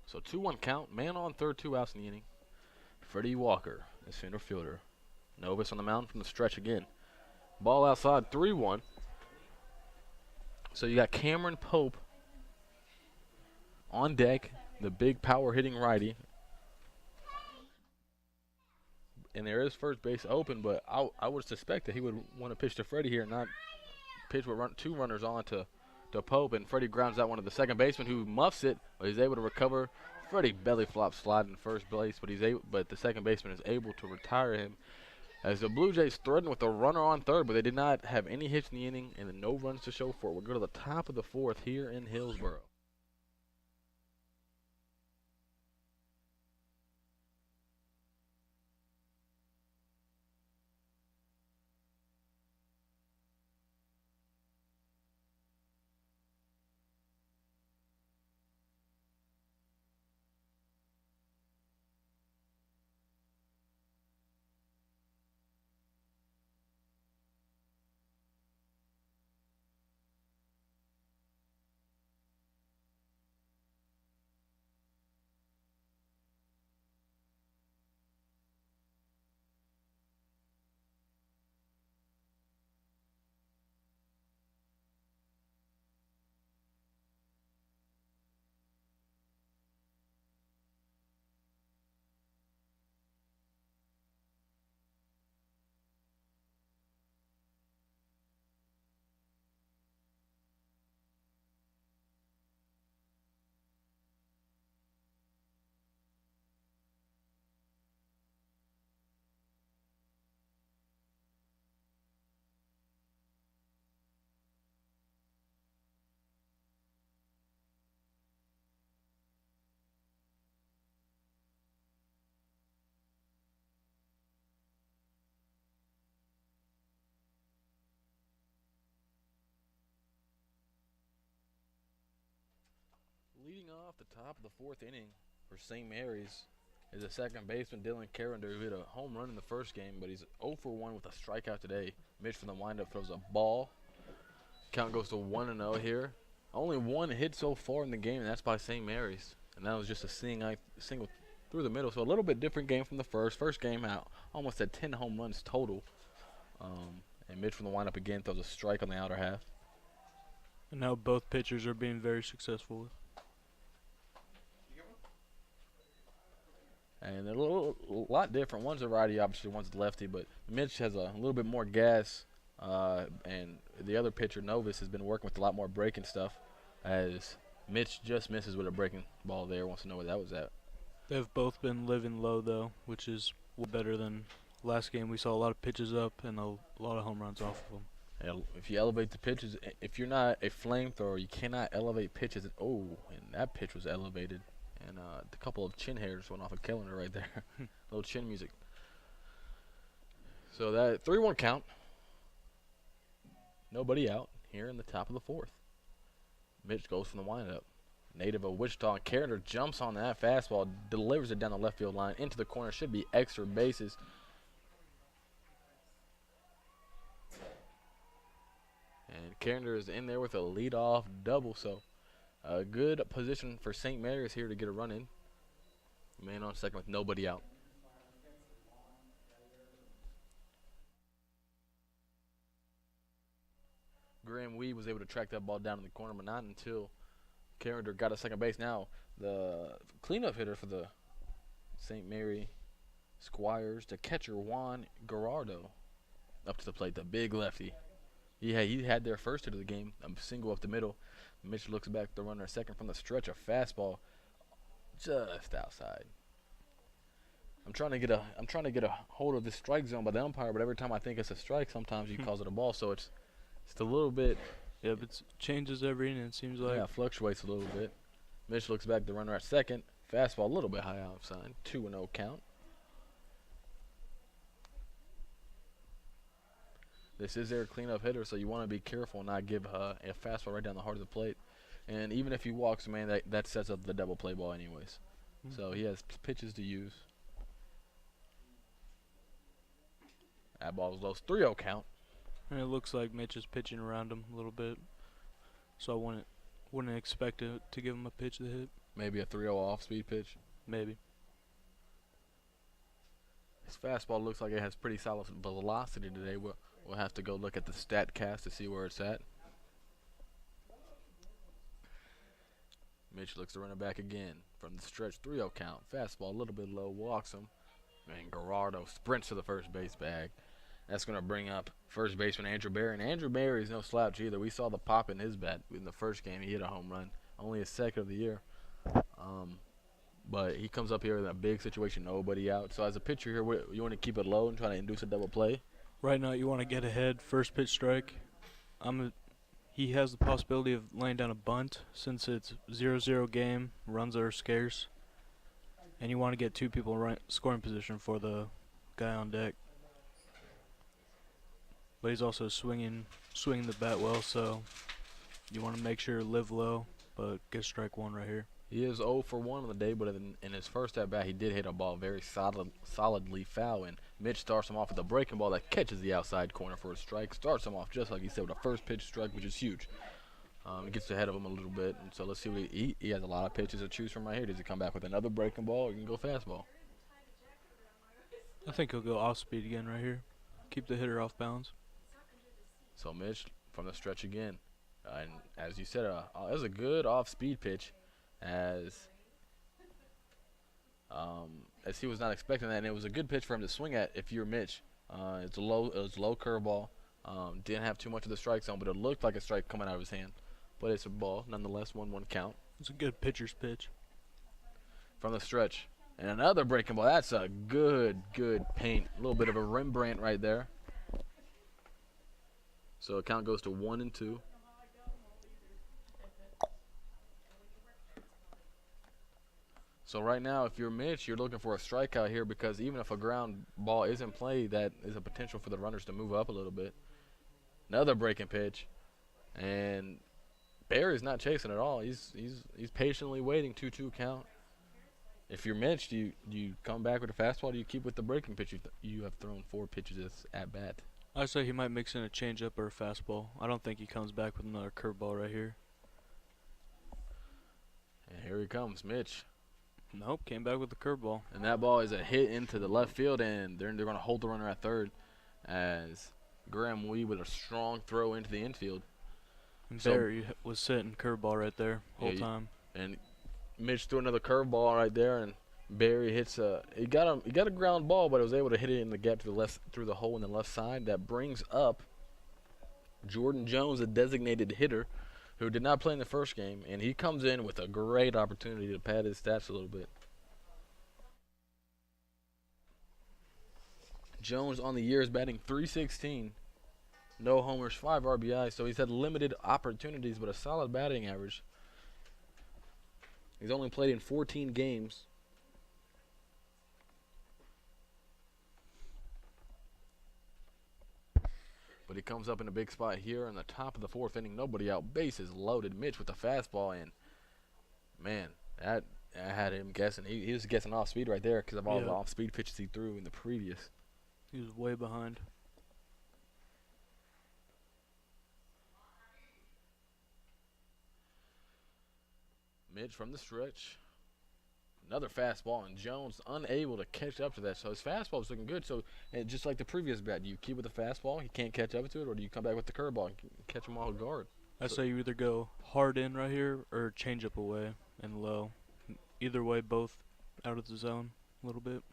So 2-1 count, man on third, 2 outs in the inning. Freddie Walker, the center fielder. Novus on the mound from the stretch again. Ball outside, 3-1. So you got Cameron Pope on deck, the big power hitting righty. And there is first base open, but I would suspect that he would want to pitch to Freddie here and not pitch with 2 runners on to Pope. And Freddie grounds out one of the second basemen who muffs it, but he's able to recover. Freddie belly flop sliding first base, but the second baseman is able to retire him. As the Blue Jays threaten with a runner on third, but they did not have any hits in the inning and no runs to show for it. We'll go to the top of the fourth here in Hillsboro. Leading off the top of the fourth inning for St. Mary's is the second baseman Dylan Carrender, who hit a home run in the first game, but he's 0 for 1 with a strikeout today. Mitch from the windup throws a ball. Count goes to 1-0 here. Only 1 hit so far in the game, and that's by St. Mary's. And that was just a single through the middle. So a little bit different game from the first. First game out, almost at 10 home runs total. And Mitch from the windup again throws a strike on the outer half. And now both pitchers are being very successful. And they're a lot different. One's a righty, obviously, one's a lefty, but Mitch has a little bit more gas, and the other pitcher, Novus, has been working with a lot more breaking stuff, as Mitch just misses with a breaking ball there. Wants to know where that was at. They've both been living low, though, which is better than last game. We saw a lot of pitches up and a lot of home runs off of them. If you elevate the pitches, if you're not a flamethrower, you cannot elevate pitches. Oh, and that pitch was elevated. And a couple of chin hairs went off a calendar right there. Little chin music. So that 3-1 count. Nobody out here in the top of the fourth. Mitch goes from the windup. Native of Wichita, and Carrender jumps on that fastball, delivers it down the left field line into the corner. Should be extra bases. And Carrender is in there with a leadoff double, so a good position for St. Mary's here to get a run in. Man on second with nobody out. Graham Weed was able to track that ball down in the corner, but not until Carrender got a second base. Now the cleanup hitter for the St. Mary Squires, the catcher Juan Gerardo. Up to the plate, the big lefty. He had their first hit of the game, a single up the middle. Mitch looks back, the runner second from the stretch, a fastball just outside. I'm trying to get a hold of the strike zone by the umpire, but every time I think it's a strike, sometimes he calls it a ball. So it's a little bit. Yeah, but it changes every inning. It seems like. Yeah, fluctuates a little bit. Mitch looks back, the runner at second, fastball a little bit high outside, 2-0 count. This is their cleanup hitter, so you want to be careful and not give a fastball right down the heart of the plate. And even if he walks, man, that sets up the double play ball anyways. So he has pitches to use. That ball's low. 3-0 count. And it looks like Mitch is pitching around him a little bit. So I wouldn't expect it to give him a pitch to hit. Maybe a 3-0 off-speed pitch. Maybe. His fastball looks like it has pretty solid velocity today. We'll have to go look at the stat cast to see where it's at. Mitch looks to run it back again from the stretch. 3-0 count. Fastball a little bit low. Walks him. And Gerardo sprints to the first base bag. That's going to bring up first baseman Andrew Berry. And Andrew Berry is no slouch either. We saw the pop in his bat in the first game. He hit a home run. Only his second of the year. But he comes up here in a big situation, nobody out. So as a pitcher here, you want to keep it low and try to induce a double play? Right now you want to get ahead, first pitch strike. He has the possibility of laying down a bunt since it's 0-0 game, runs are scarce. And you want to get two people in scoring position for the guy on deck. But he's also swinging the bat well, so you want to make sure live low, but get strike one right here. He is 0 for 1 on the day, but in his first at-bat, he did hit a ball very solidly foul, and Mitch starts him off with a breaking ball that catches the outside corner for a strike. Starts him off just like he said with a first pitch strike, which is huge. It gets ahead of him a little bit, and so let's see what he has a lot of pitches to choose from right here. Does he come back with another breaking ball, or he can go fastball? I think he'll go off speed again right here. Keep the hitter off balance. So Mitch from the stretch again. And as you said, that was a good off-speed pitch as he was not expecting that. And it was a good pitch for him to swing at if you're Mitch. It was low curveball. Didn't have too much of the strike zone, but it looked like a strike coming out of his hand. But it's a ball, nonetheless, 1-1 count. It's a good pitcher's pitch. From the stretch. And another breaking ball. That's a good paint. A little bit of a Rembrandt right there. So the count goes to 1-2. So right now, if you're Mitch, you're looking for a strikeout here because even if a ground ball isn't played, that is a potential for the runners to move up a little bit. Another breaking pitch. And Barry's not chasing at all. He's patiently waiting. 2-2 count. If you're Mitch, do you come back with a fastball? Do you keep with the breaking pitch? You have thrown 4 pitches at bat. I say he might mix in a changeup or a fastball. I don't think he comes back with another curveball right here. And here he comes, Mitch. Nope, came back with the curveball. And that ball is a hit into the left field, and they're going to hold the runner at third as Graham Wee with a strong throw into the infield. And Barry was sitting curveball right there whole time. And Mitch threw another curveball right there, and Barry hits he got a ground ball, but was able to hit it in the gap to the left through the hole in the left side. That brings up Jordan Jones, a designated hitter, who did not play in the first game, and he comes in with a great opportunity to pad his stats a little bit. Jones on the year is batting .316, no homers, 5 RBIs, so he's had limited opportunities but a solid batting average. He's only played in 14 games. But he comes up in a big spot here in the top of the 4th inning. Nobody out. Bases loaded. Mitch with the fastball. And, man, that had him guessing. He was guessing off speed right there because of all the off speed pitches he threw in the previous. He was way behind. Mitch from the stretch. Another fastball, and Jones unable to catch up to that. So his fastball was looking good. So, and just like the previous bat, do you keep with the fastball, he can't catch up to it, or do you come back with the curveball and catch him off guard? I say you either go hard in right here or change up away and low. Either way, both out of the zone a little bit.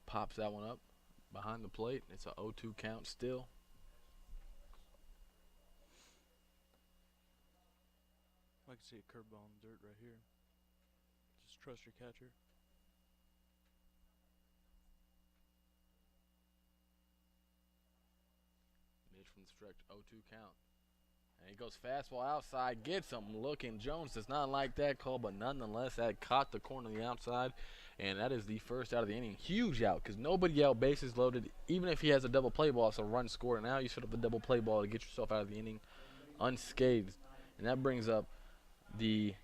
pops that one up behind the plate. It's a 0-2 count still. I can see a curveball in the dirt right here. Just trust your catcher. Mitch from the stretch, 0-2 count. And he goes fastball outside, gets him looking. Jones does not like that call, but nonetheless, that caught the corner of the outside. And that is the first out of the inning. Huge out because nobody out, bases loaded. Even if he has a double play ball, it's a run scored. Now you set up the double play ball to get yourself out of the inning unscathed. And that brings up the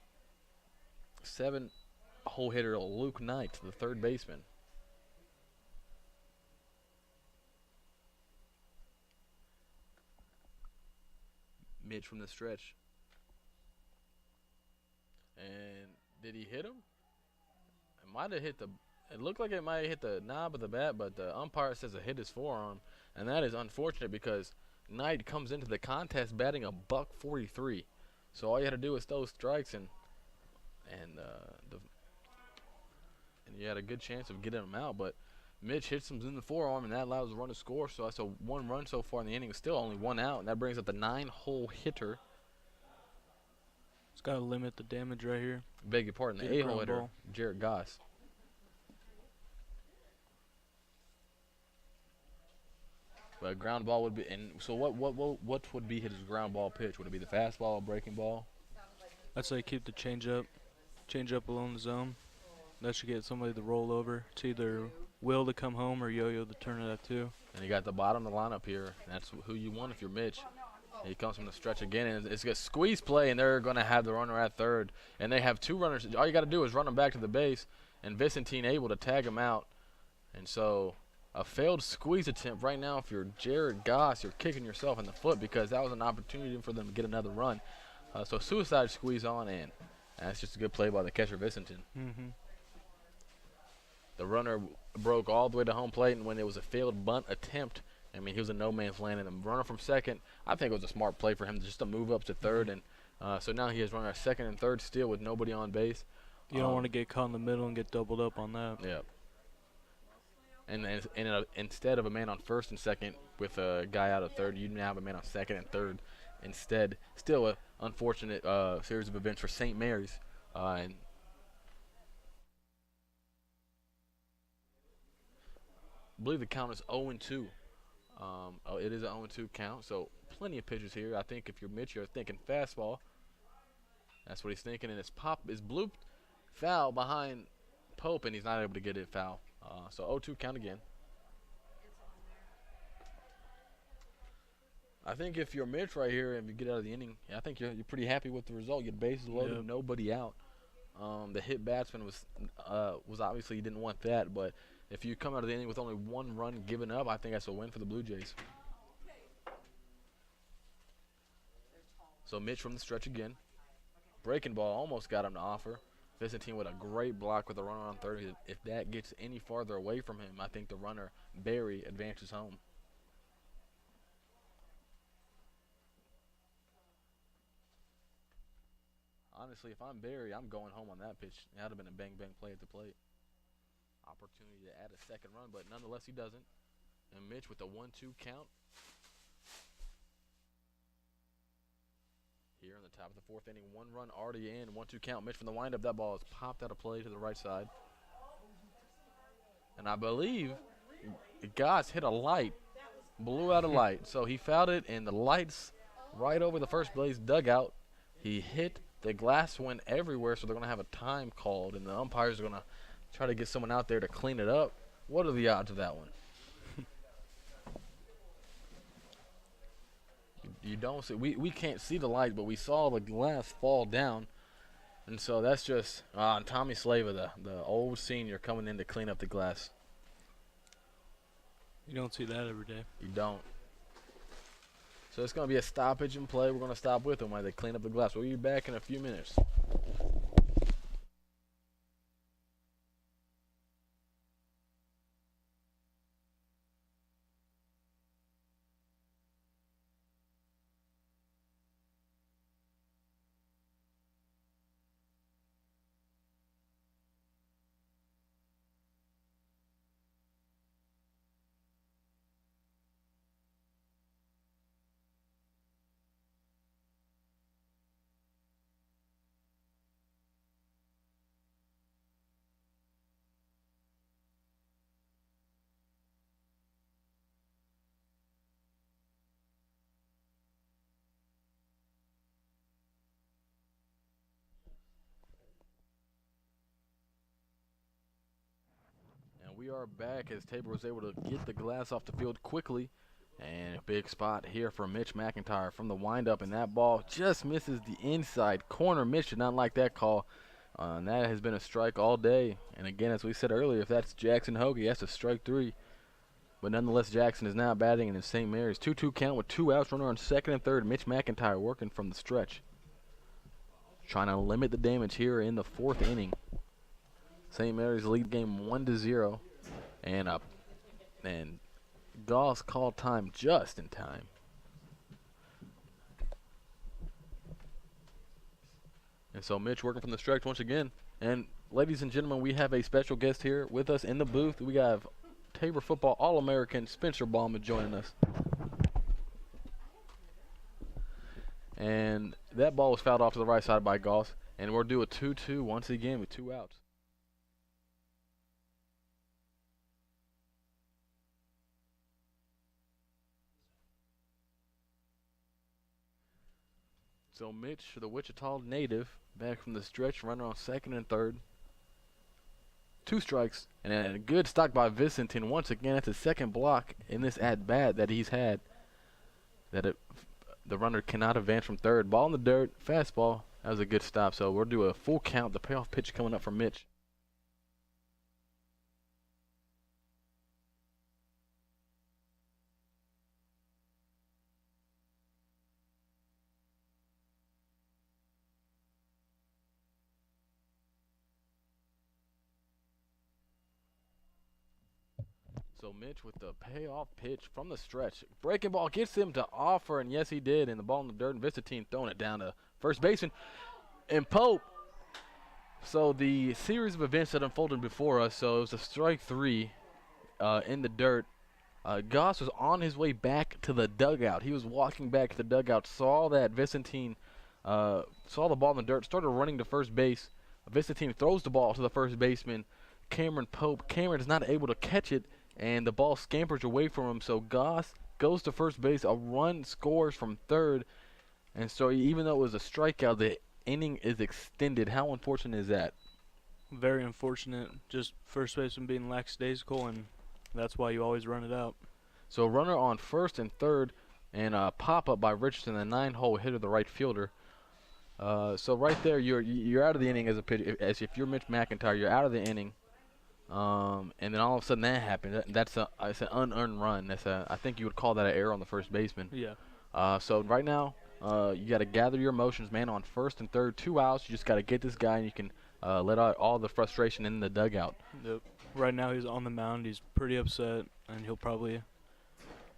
7-hole hitter, Luke Knight, the third baseman. Mitch from the stretch. And did he hit him? It might have hit it looked like it might have hit the knob of the bat, but the umpire says it hit his forearm. And that is unfortunate because Knight comes into the contest batting a .143. So all you had to do was throw strikes and you had a good chance of getting him out, but Mitch hits him in the forearm, and that allows the run to score. So that's a 1 run so far in the inning. Still only 1 out, and that brings up the 9-hole hitter. It's got to limit the damage right here. Beg your pardon, the 8-hole hitter, Jared Goss. But ground ball would be, and so what would be his ground ball pitch? Would it be the fastball or breaking ball? I'd say keep the change up below the zone. That should get somebody to roll over. It's either Will to come home or Yo-Yo to turn it at 2. And you got the bottom of the lineup here. That's who you want if you're Mitch. He comes from the stretch again, and it's a squeeze play, and they're going to have the runner at third. And they have 2 runners. All you got to do is run them back to the base, and Vicentine able to tag him out. And so a failed squeeze attempt right now. If you're Jared Goss, you're kicking yourself in the foot because that was an opportunity for them to get another run. So suicide squeeze on in. And that's just a good play by the catcher, Vicentine. Mm-hmm. The runner broke all the way to home plate, and when it was a failed bunt attempt, I mean, he was in no man's land. And the runner from second, I think it was a smart play for him just to move up to third. And so now he has runner at second and third still with nobody on base. You don't want to get caught in the middle and get doubled up on that. Yeah. And instead of a man on first and second with a guy out of third, you now have a man on second and third instead. Still an unfortunate series of events for St. Mary's. And I believe the count is 0-2. It is an 0-2 count, so plenty of pitches here. I think if you're Mitch, you're thinking fastball. That's what he's thinking, and it's blooped foul behind Pope, and he's not able to get it foul. So 0-2 count again. I think if you're Mitch right here and you get out of the inning, I think you're pretty happy with the result. Your bases loaded, Yep. Nobody out. The hit batsman was obviously, you didn't want that, but if you come out of the inning with only 1 run given up, I think that's a win for the Blue Jays. So Mitch from the stretch again. Breaking ball almost got him to offer. Vicentine with a great block with a runner on third. If that gets any farther away from him, I think the runner, Barry, advances home. Honestly, if I'm Barry, I'm going home on that pitch. That would have been a bang-bang play at the plate. Opportunity to add a second run, but nonetheless he doesn't. And Mitch with a 1-2 count. Here in the top of the 4th inning, 1 run already in, 1-2 count. Mitch from the windup, that ball is popped out of play to the right side. And I believe Goss hit a light, blew out a light. So he fouled it, and the light's right over the first base dugout. He hit, the glass went everywhere, so they're going to have a time called, and the umpires are going to try to get someone out there to clean it up. What are the odds of that one? You don't see. We can't see the light, but we saw the glass fall down, and so that's just Tommy Slava, the old senior, coming in to clean up the glass. You don't see that every day. You don't. So it's going to be a stoppage in play. We're going to stop with them while they clean up the glass. We'll be back in a few minutes. we are back as Tabor was able to get the glass off the field quickly. And a big spot here for Mitch McIntyre from the windup, and that ball just misses the inside corner. Mitch did not like that call, and that has been a strike all day. And again, as we said earlier, if that's Jackson Hoagie, that's a strike 3. But nonetheless, Jackson is now batting in St. Mary's. 2-2 count with 2 outs, runner on second and third. Mitch McIntyre working from the stretch, trying to limit the damage here in the 4th inning. St. Mary's lead game 1-0, and Goss called time just in time. And so Mitch working from the stretch once again. And ladies and gentlemen, we have a special guest here with us in the booth. We have Tabor football All-American Spencer Ballman joining us. And that ball was fouled off to the right side by Goss. And we'll do a 2-2 once again with 2 outs. So Mitch, the Wichita native, back from the stretch, runner on second and third. 2 strikes, and a good stock by Vicentin. Once again, that's his second block in this at-bat that he's had. The runner cannot advance from third. Ball in the dirt, fastball. That was a good stop. So we'll do a full count. The payoff pitch coming up for Mitch. So Mitch with the payoff pitch from the stretch. Breaking ball gets him to offer, and yes, he did. And the ball in the dirt, and Vicentin throwing it down to first baseman. And Pope. So the series of events that unfolded before us, so it was a strike 3 in the dirt. Goss was on his way back to the dugout. He was walking back to the dugout, saw that Vicentin saw the ball in the dirt, started running to first base. Vicentin throws the ball to the first baseman, Cameron Pope. Cameron is not able to catch it, and the ball scampers away from him. So Goss goes to first base. A run scores from third. And so even though it was a strikeout, the inning is extended. How unfortunate is that? Very unfortunate. Just first baseman being lackadaisical, and that's why you always run it out. So runner on first and third, and a pop-up by Richardson, a 9-hole hitter, the right fielder. So right there, you're out of the inning as a pitcher. As if you're Mitch McIntyre, you're out of the inning. And then all of a sudden that happened. It's an unearned run. I think you would call that an error on the first baseman. Yeah. So right now, you got to gather your emotions, man. On first and third, 2 outs. You just got to get this guy, and you can let out all the frustration in the dugout. Yep. Right now he's on the mound. He's pretty upset, and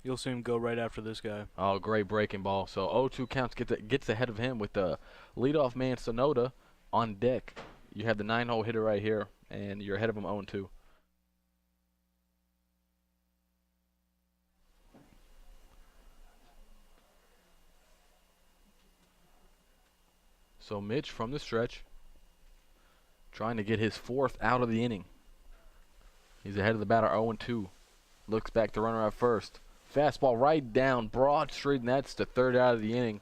you'll see him go right after this guy. Oh, great breaking ball. So 0-2 counts gets ahead of him with the leadoff man Sonoda on deck. You have the 9-hole hitter right here, and you're ahead of him 0-2. So Mitch from the stretch, trying to get his 4th out of the inning. He's ahead of the batter 0-2. Looks back to runner at first. Fastball right down, broad straight, and that's the 3rd out of the inning.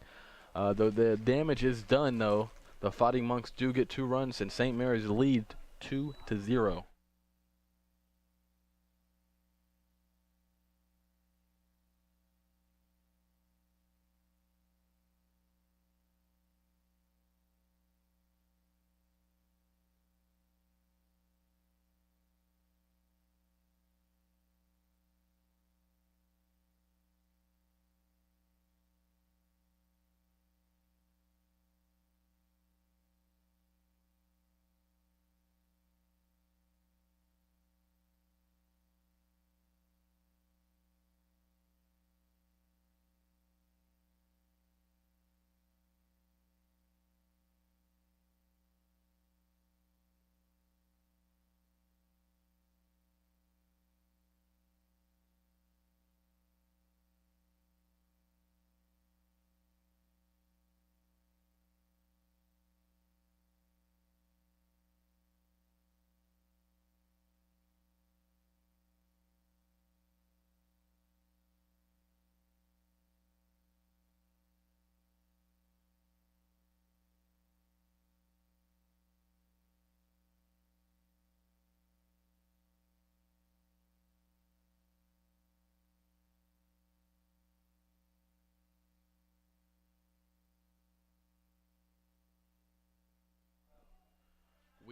The damage is done, though. The Fighting Monks do get 2 runs, and St. Mary's lead 2-0.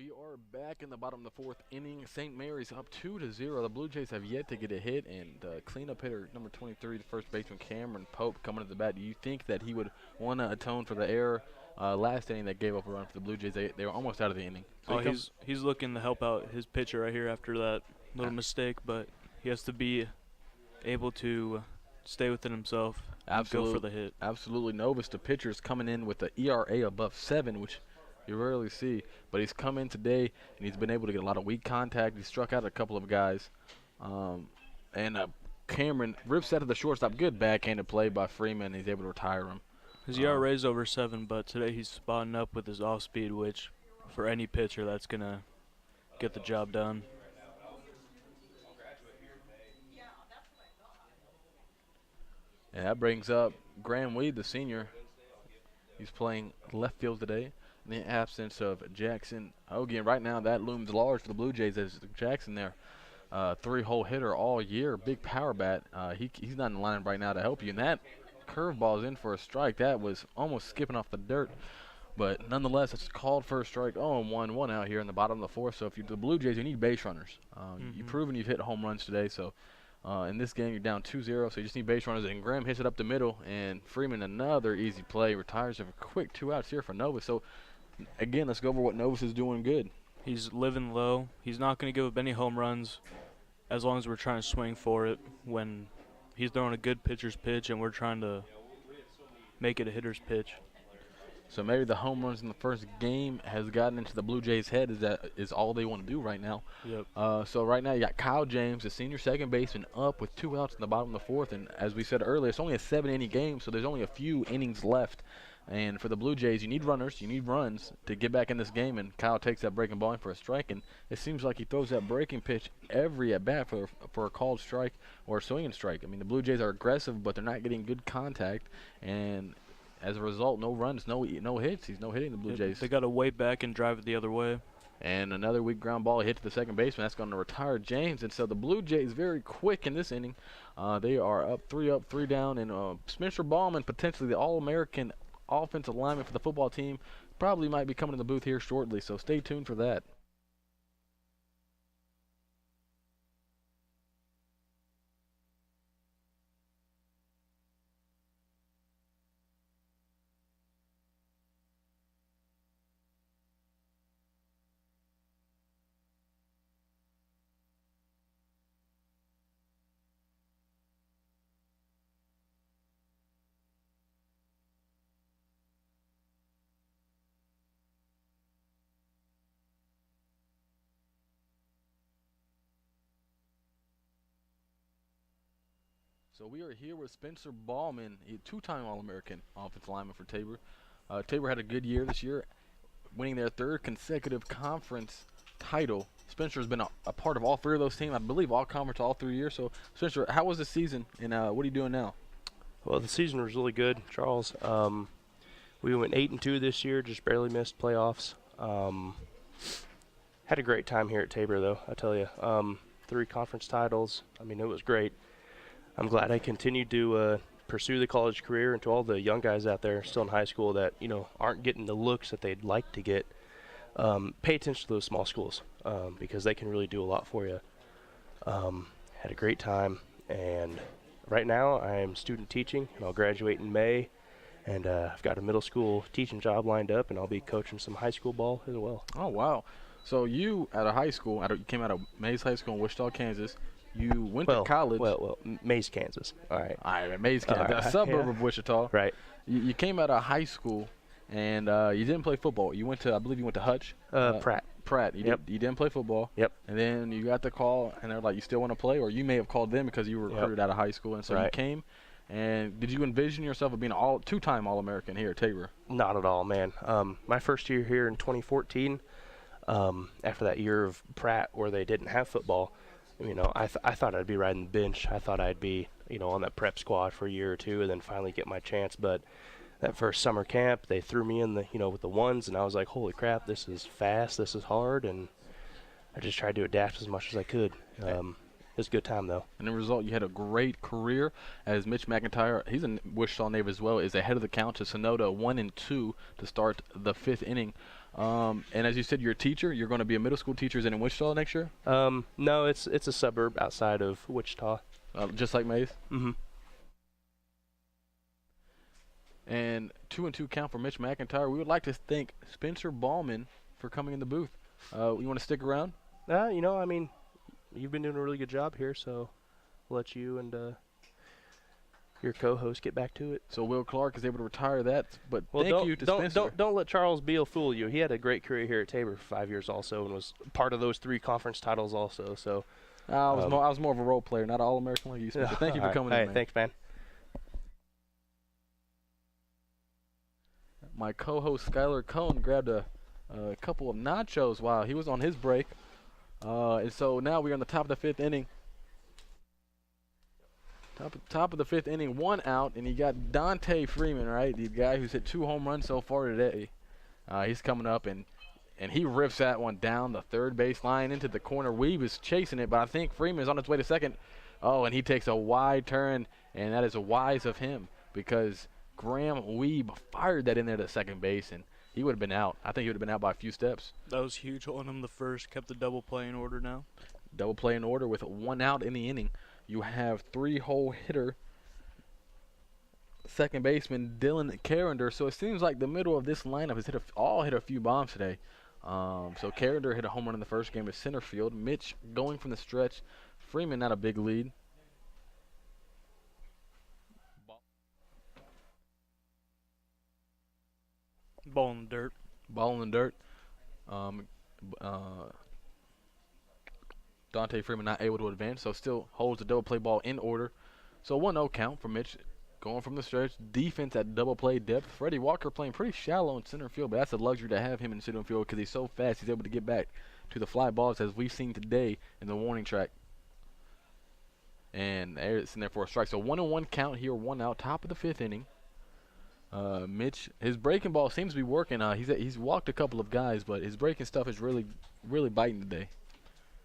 We are back in the bottom of the fourth inning. St. Mary's up 2-0. The Blue Jays have yet to get a hit, and cleanup hitter number 23, the first baseman Cameron Pope, coming to the bat. Do you think that he would want to atone for the error last inning that gave up a run for the Blue Jays? They were almost out of the inning. So he's looking to help out his pitcher right here after that little mistake, but he has to be able to stay within himself and go for the hit. Absolutely. Novus, the pitcher, is coming in with the ERA above 7, which you rarely see, but he's come in today, and he's been able to get a lot of weak contact. He struck out a couple of guys. Cameron rips out of the shortstop. Good backhanded play by Freeman. He's able to retire him. His ERA is over 7, but today he's spotting up with his off-speed, which for any pitcher, that's going to get the job done. And that brings up Graham Weed, the senior. He's playing left field today. In the absence of Jackson Ogian, right now that looms large for the Blue Jays as Jackson there, 3-hole hitter all year, big power bat. He's not in the lineup right now to help you. And that curveball is in for a strike. That was almost skipping off the dirt, but nonetheless, it's called for a strike. 0-1 out here in the bottom of the fourth. So if you're the Blue Jays, you need base runners. You've proven you've hit home runs today. So in this game, you're down 2-0. So you just need base runners. And Graham hits it up the middle, and Freeman, another easy play, retires with a quick 2 outs here for Nova. So again, let's go over what Novus is doing good. He's living low. He's not going to give up any home runs as long as we're trying to swing for it when he's throwing a good pitcher's pitch and we're trying to make it a hitter's pitch. So maybe the home runs in the first game has gotten into the Blue Jays' head. Is all they want to do right now. Yep. So right now you got Kyle James, the senior second baseman, up with 2 outs in the bottom of the fourth. And as we said earlier, it's only a 7-inning game, so there's only a few innings left. And for the Blue Jays, you need runners, you need runs to get back in this game. And Kyle takes that breaking ball in for a strike, and it seems like he throws that breaking pitch every at bat for a called strike or a swinging strike. I mean, the Blue Jays are aggressive, but they're not getting good contact, and as a result, no runs, no hits. He's no hitting the Blue Jays. They got to wait back and drive it the other way. And another weak ground ball hit to the second baseman. That's going to retire James. And so the Blue Jays very quick in this inning. They are up, 3 down, and Spencer Ballman, potentially the All-American offensive lineman for the football team, probably might be coming in the booth here shortly, so stay tuned for that. So we are here with Spencer Ballman, a 2-time All-American offensive lineman for Tabor. Tabor had a good year this year, winning their 3rd consecutive conference title. Spencer has been a part of all 3 of those teams, I believe all conference all 3 years. So Spencer, how was the season, and what are you doing now? Well, the season was really good, Charles. We went 8-2 this year, just barely missed playoffs. Had a great time here at Tabor, though, I tell you. 3 conference titles. I mean, it was great. I'm glad I continued to pursue the college career, and to all the young guys out there still in high school that, aren't getting the looks that they'd like to get, pay attention to those small schools because they can really do a lot for you. Had a great time, and right now I am student teaching, and I'll graduate in May, and I've got a middle school teaching job lined up, and I'll be coaching some high school ball as well. Oh, wow. So you, at a high school, you came out of Mays High School in Wichita, Kansas. You went to college. Well, Mays, Kansas. All right. Mays, Kansas, a suburb of Wichita. Right. You came out of high school, and you didn't play football. You went to, I believe you went to Hutch. Pratt. You didn't play football. Yep. And then you got the call, and they're like, you still want to play? Or you may have called them because you were recruited out of high school. And so you came. And did you envision yourself as being a 2-time All-American here at Tabor? Not at all, man. My first year here in 2014, after that year of Pratt where they didn't have football, I thought I'd be riding the bench. I thought I'd be, on that prep squad for a year or 2 and then finally get my chance. But that first summer camp, they threw me in with the ones, and I was like, holy crap, this is fast, this is hard, and I just tried to adapt as much as I could. was a good time, though. And the result, you had a great career as Mitch McIntyre, he's a Wichita native as well, is ahead of the count to Sonoda 1-2 to start the 5th inning. And as you said, you're a teacher. You're going to be a middle school teacher. Is it in Wichita next year? No, it's a suburb outside of Wichita. Just like Mays? Mm-hmm. And 2-2 count for Mitch McIntyre. We would like to thank Spencer Ballman for coming in the booth. You want to stick around? I mean, you've been doing a really good job here, so I'll let you and your co-host get back to it. So Will Clark is able to retire that, but thank you to Spencer. Don't let Charles Beal fool you. He had a great career here at Tabor for 5 years also, and was part of those 3 conference titles also. So I was more of a role player, not an All-American like you, Spencer. Thank you for coming in, man. Thanks, man. My co-host Skylar Cohn grabbed a couple of nachos while he was on his break. And so now we're on the top of the 5th inning. Top of the 5th inning, 1 out, and you got Dante Freeman, right? The guy who's hit 2 home runs so far today. He's coming up, and he rips that one down the third base line into the corner. Weeb is chasing it, but I think Freeman is on his way to second. Oh, and he takes a wide turn, and that is wise of him because Graham Weeb fired that in there to second base, and he would have been out. I think he would have been out by a few steps. That was huge on him the first. Kept the double play in order now. Double play in order with 1 out in the inning. You have 3-hole hitter, second baseman Dylan Carrender. So it seems like the middle of this lineup has hit a few bombs today. So Carrender hit a home run in the first game at center field. Mitch going from the stretch. Freeman not a big lead. Ball in the dirt. Ball in the dirt. Dante Freeman not able to advance, so still holds the double play ball in order. So 1-0 count for Mitch going from the stretch. Defense at double play depth. Freddie Walker playing pretty shallow in center field, but that's a luxury to have him in center field because he's so fast. He's able to get back to the fly balls as we've seen today in the warning track. And it's in there for a strike. So 1-1 count here, 1 out, top of the 5th inning. Mitch, his breaking ball seems to be working. He's walked a couple of guys, but his breaking stuff is really biting today.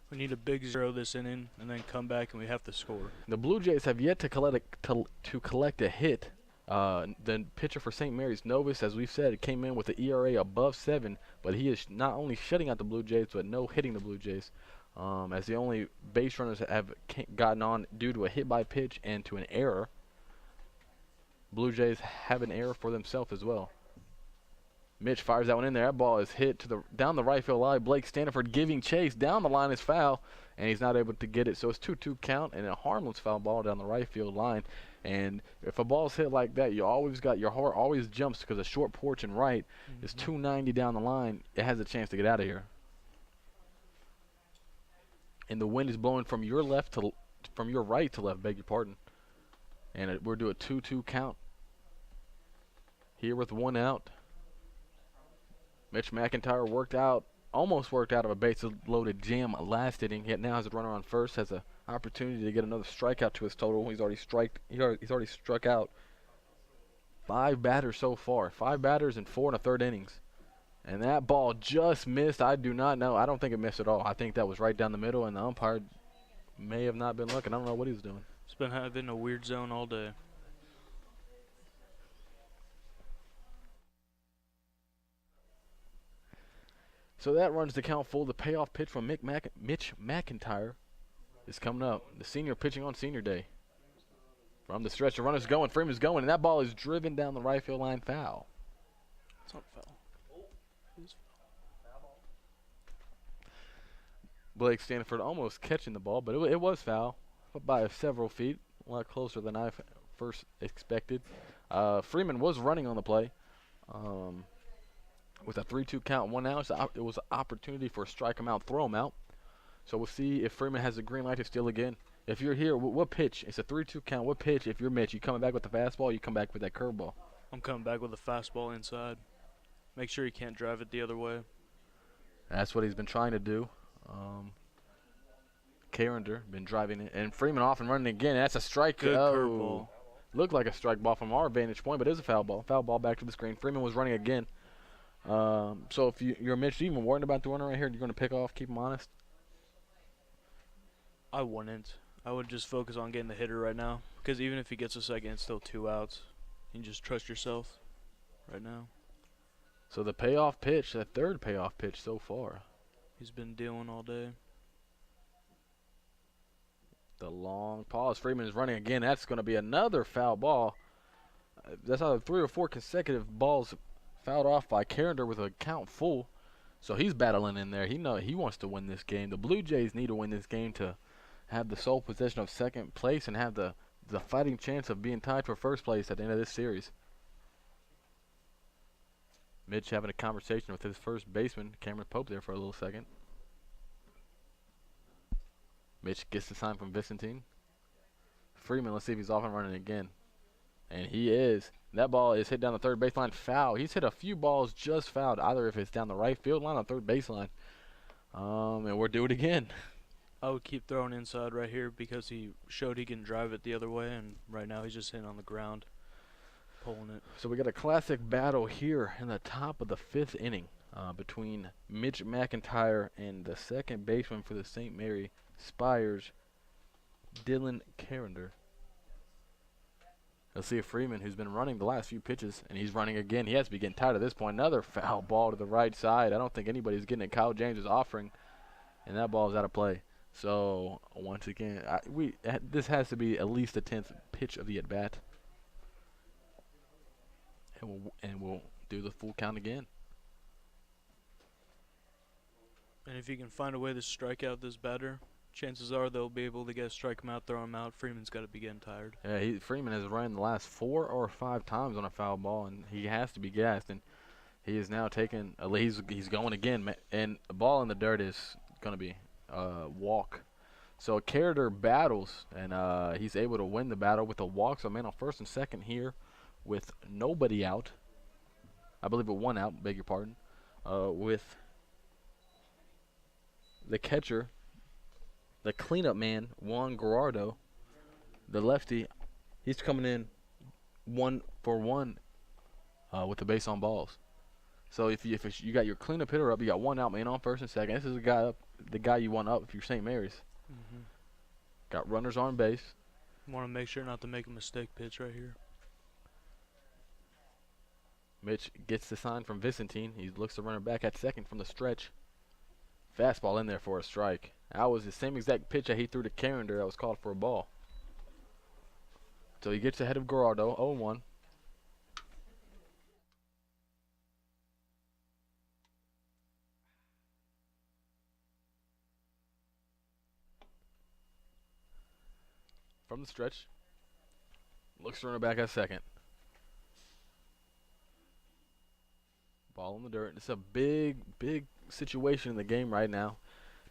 We need a big 0 this inning, and then come back, and we have to score. The Blue Jays have yet to collect a hit. The pitcher for St. Mary's, Novus, as we've said, came in with an ERA above 7, but he is not only shutting out the Blue Jays, but no hitting the Blue Jays. As the only base runners have gotten on due to a hit by pitch and to an error. Blue Jays have an error for themselves as well. Mitch fires that one in there. That ball is hit to down the right field line. Blake Stanford giving chase. Down the line is foul, and he's not able to get it. So it's 2-2 count and a harmless foul ball down the right field line. And if a ball's hit like that, you always got your heart always jumps because a short porch and right is 290 down the line. It has a chance to get out of here. And the wind is blowing from your right to left. Beg your pardon. And we're doing a 2-2 count here with 1 out. Mitch McIntyre almost worked out of a base-loaded jam last inning. Yet now has a runner on first, has an opportunity to get another strikeout to his total. He's already struck out 5 batters so far. 5 batters and 4 in the 3rd innings. And that ball just missed. I do not know. I don't think it missed at all. I think that was right down the middle, and the umpire may have not been looking. I don't know what he was doing. It's been having a weird zone all day. So that runs the count full. The payoff pitch from Mitch McIntyre is coming up. The senior pitching on senior day. From the stretch, the runner's going, Freeman's going, and that ball is driven down the right field line foul. It's not foul. Blake Stanford almost catching the ball, but it was foul by several feet, a lot closer than I first expected. Freeman was running on the play. With a 3-2 count, 1 out, it was an opportunity for a strike him out, throw him out. So we'll see if Freeman has a green light to steal again. If you're here, what pitch? It's a 3-2 count. What pitch? If you're Mitch, you coming back with the fastball, you come back with that curveball. I'm coming back with a fastball inside. Make sure he can't drive it the other way. That's what he's been trying to do. Carrender been driving it, and Freeman off and running again. That's a strike. Good curveball. Looked like a strike ball from our vantage point, but it is a foul ball. Foul ball back to the screen. Freeman was running again. So if you're Mitch, you even worried about the runner right here, you're going to pick off, keep him honest? I wouldn't. I would just focus on getting the hitter right now. Because even if he gets a second, it's still 2 outs. You can just trust yourself right now. So the payoff pitch, the third payoff pitch so far. He's been dealing all day. The long pause. Freeman is running again. That's going to be another foul ball. That's how 3 or 4 consecutive balls fouled off by Carrender with a count full. So he's battling in there. He wants to win this game. The Blue Jays need to win this game to have the sole possession of second place and have the fighting chance of being tied for first place at the end of this series. Mitch having a conversation with his first baseman, Cameron Pope, there for a little second. Mitch gets the sign from Vicentine. Freeman, let's see if he's off and running again. And he is. That ball is hit down the third baseline, foul. He's hit a few balls just fouled, either if it's down the right field line or third baseline. And we're doing it again. I would keep throwing inside right here because he showed he can drive it the other way, and right now he's just hitting on the ground, pulling it. So we got a classic battle here in the top of the 5th inning between Mitch McIntyre and the second baseman for the St. Mary Spires, Dylan Carrender. Let's see if Freeman, who's been running the last few pitches, and he's running again. He has to be getting tired at this point. Another foul ball to the right side. I don't think anybody's getting it. Kyle James is offering, and that ball is out of play. So, once again, this has to be at least the 10th pitch of the at-bat. And we'll do the full count again. And if you can find a way to strike out this batter, chances are they'll be able to strike him out, throw him out. Freeman's got to be getting tired. Yeah, Freeman has run the last 4 or 5 times on a foul ball, and he has to be gassed. And he is now taking a lead. He's going again, and the ball in the dirt is going to be walk. So Carrender battles, and he's able to win the battle with a walk. So man on first and second here with nobody out. I believe with 1 out, beg your pardon. With the catcher, the cleanup man, Juan Gerardo, the lefty, he's coming in 1 for 1 with the base on balls. So if you got your cleanup hitter up, you got 1 out, man on first and second. This is the guy you want up if you're St. Mary's. Mm-hmm. Got runners on base. Want to make sure not to make a mistake pitch right here. Mitch gets the sign from Vicentine. He looks the runner back at second from the stretch. Fastball in there for a strike. That was the same exact pitch that he threw to Carrender that was called for a ball. So he gets ahead of Gerardo, 0-1. From the stretch. Looks the runner back at second. Ball in the dirt. It's a big situation in the game right now.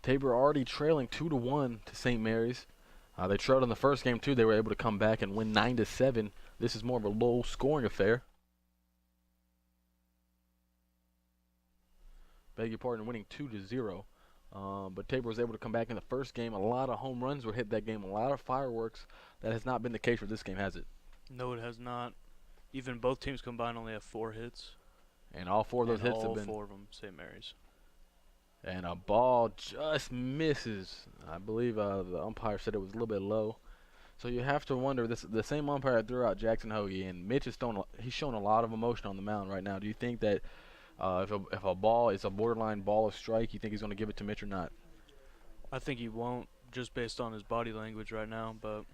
Tabor already trailing 2-1 to St. Mary's. They trailed in the first game too. They were able to come back and win 9-7. This is more of a low-scoring affair. Beg your pardon, winning 2-0. But Tabor was able to come back in the first game. A lot of home runs were hit that game. A lot of fireworks. That has not been the case for this game, has it? No, it has not. Even both teams combined only have 4 hits. And all 4 of those hits have been. All 4 of them St. Mary's. And a ball just misses. I believe the umpire said it was a little bit low. So you have to wonder, the same umpire that threw out Jackson Hoagie, and Mitch is he's showing a lot of emotion on the mound right now. Do you think that if a ball is a borderline ball or strike, you think he's going to give it to Mitch or not? I think he won't, just based on his body language right now, but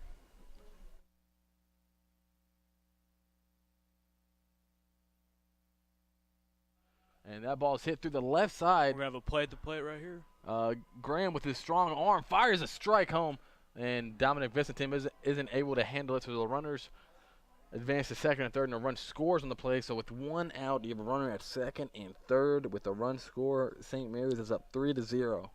and that ball is hit through the left side. We're going to have a play at the plate right here. Graham with his strong arm fires a strike home, and Dominic Vicentine isn't able to handle it, so the runners advance to second and third, and a run scores on the play. So with 1 out, you have a runner at second and third with a run score. St. Mary's is up 3-0.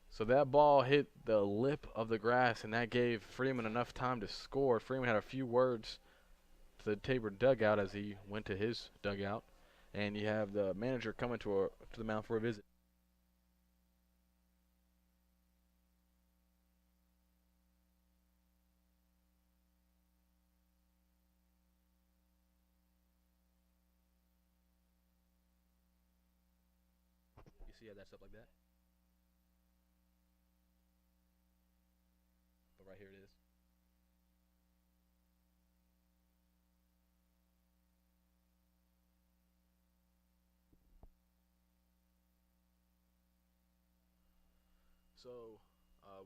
So that ball hit the lip of the grass, and that gave Freeman enough time to score. Freeman had a few words to the Tabor dugout as he went to his dugout, and you have the manager coming to the mound for a visit. You see how that's up like that? So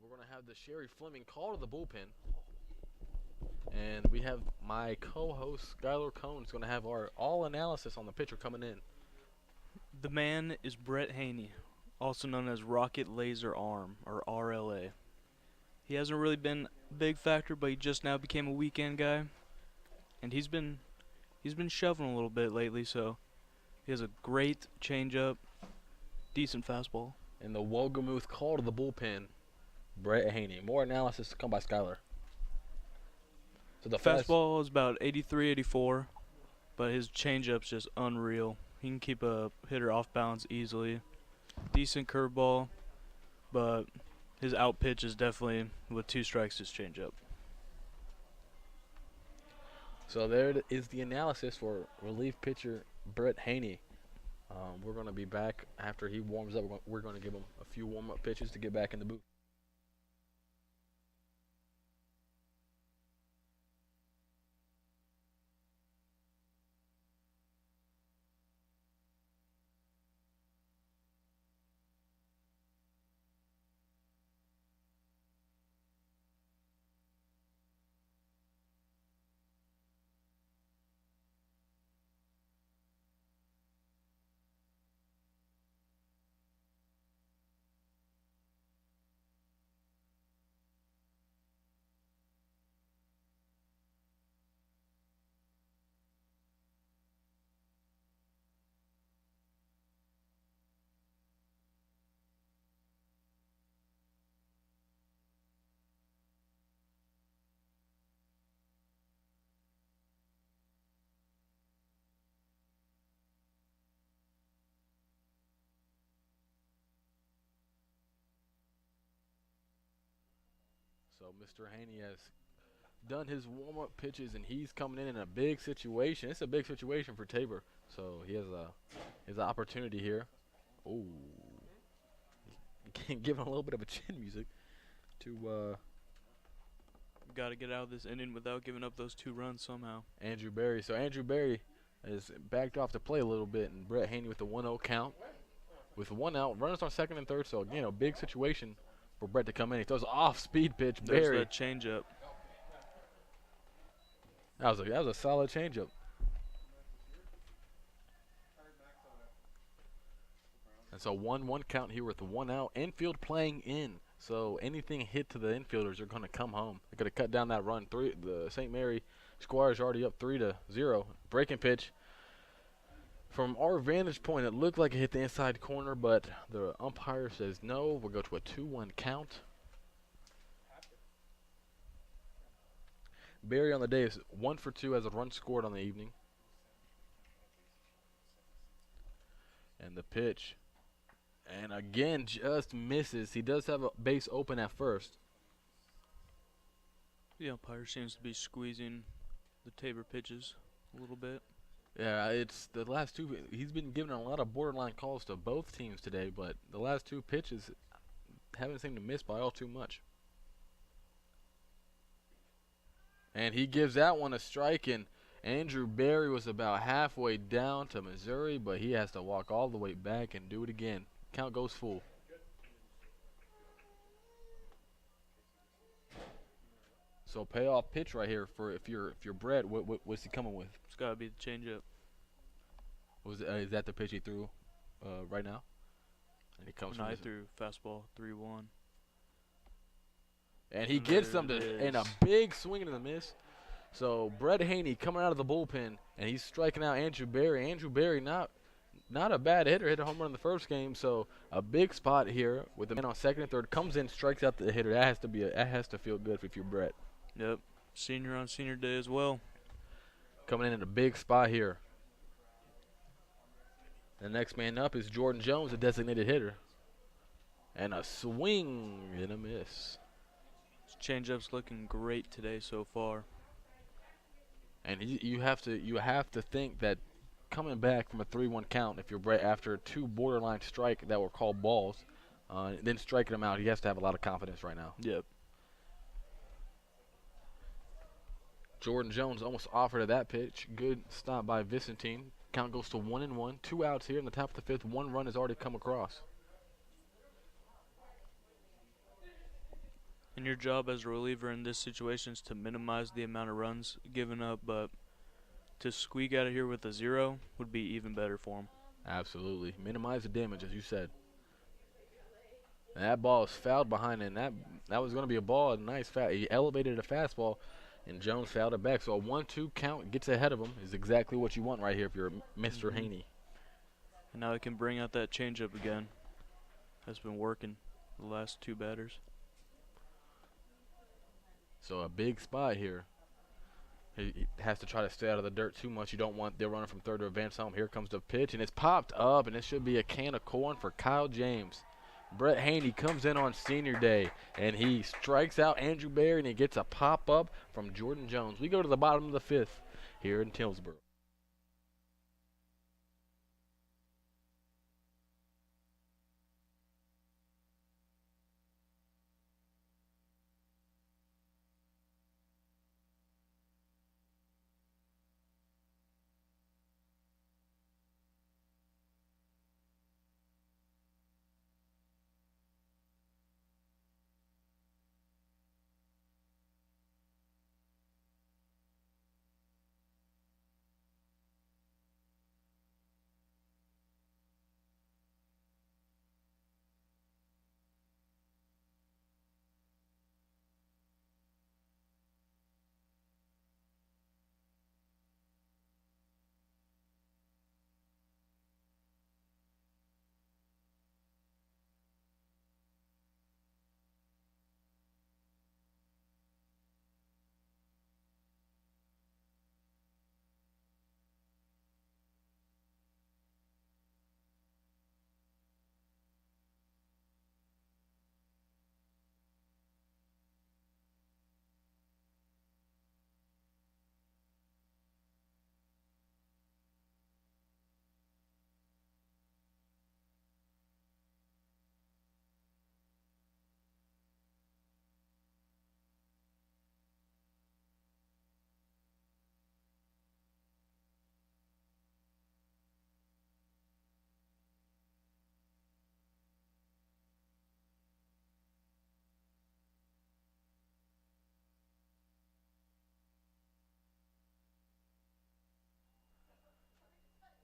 we're going to have the Sherry Fleming call to the bullpen. And we have my co-host, Skylar Cohn, is going to have our all analysis on the pitcher coming in. The man is Brett Haenyeo, also known as Rocket Laser Arm, or RLA. He hasn't really been a big factor, but he just now became a weekend guy. And he's been shoving a little bit lately, so he has a great changeup, decent fastball. And the Wogamuth call to the bullpen, Brett Haenyeo. More analysis to come by Skylar. So the fastball is about 83, 84, but his changeup's just unreal. He can keep a hitter off balance easily. Decent curveball, but his out pitch is definitely, with 2 strikes, his changeup. So there is the analysis for relief pitcher Brett Haenyeo. We're going to be back after he warms up. We're going to give him a few warm-up pitches to get back in the booth. So Mr. Haenyeo has done his warm-up pitches, and he's coming in a big situation. It's a big situation for Tabor, so he has his opportunity here. Oh, giving a little bit of a chin music to Got to get out of this inning without giving up those 2 runs somehow. Andrew Berry. So Andrew Berry is backed off to play a little bit, and Brett Haenyeo with the 1-0 count. With 1 out, runners on second and third, so again, a big situation for Brett to come in. He throws an off-speed pitch. There's Berry. that changeup. That was a solid changeup. And so 1-1 count here with the 1 out. Infield playing in. So anything hit to the infielders are going to come home. They're going to cut down that run. The St. Mary Squires already up 3-0. Breaking pitch. From our vantage point, it looked like it hit the inside corner, but the umpire says no. We'll go to a 2-1 count. Berry on the day is 1 for 2 as a run scored on the evening. And the pitch. And again, just misses. He does have a base open at first. The umpire seems to be squeezing the Tabor pitches a little bit. Yeah, it's the last 2. He's been giving a lot of borderline calls to both teams today, but the last 2 pitches haven't seemed to miss by all too much. And he gives that one a strike, and Andrew Berry was about halfway down to Missouri, but he has to walk all the way back and do it again. Count goes full. So payoff pitch right here for if you're Brett. What's he coming with? It's got to be the changeup. Is that the pitch he threw right now? And he comes. No, he threw fastball 3-1. And he gets them in a big swing and a miss. So Brett Haenyeo coming out of the bullpen, and he's striking out Andrew Berry. Andrew Berry not a bad hitter. Hit a home run in the first game, so a big spot here with the man on second and third. Comes in, strikes out the hitter. That has to feel good if you're Brett. Yep, senior on senior day as well. Coming in a big spot here. The next man up is Jordan Jones, a designated hitter. And a swing and a miss. His changeup's looking great today so far. And you have to think that coming back from a 3-1 count, if you're Brett, after 2 borderline strike that were called balls, then striking them out, he has to have a lot of confidence right now. Yep. Jordan Jones almost offered at that pitch. Good stop by Vicentine. Count goes to 1-1. 2 outs here in the top of the 5th. 1 run has already come across. And your job as a reliever in this situation is to minimize the amount of runs given up, but to squeak out of here with a 0 would be even better for him. Absolutely. Minimize the damage, as you said. And that ball is fouled behind it, and that was going to be a ball, a nice foul. He elevated a fastball, and Jones fouled it back. So a 1-2 count gets ahead of him is exactly what you want right here if you're Mr. Haenyeo. And now he can bring out that changeup again. That's been working the last 2 batters. So a big spot here. He has to try to stay out of the dirt too much. You don't want they're running from third to advance home. Here comes the pitch, and it's popped up, and it should be a can of corn for Kyle James. Brett Haenyeo comes in on senior day, and he strikes out Andrew Barry, and he gets a pop-up from Jordan Jones. We go to the bottom of the 5th here in Tillsboro.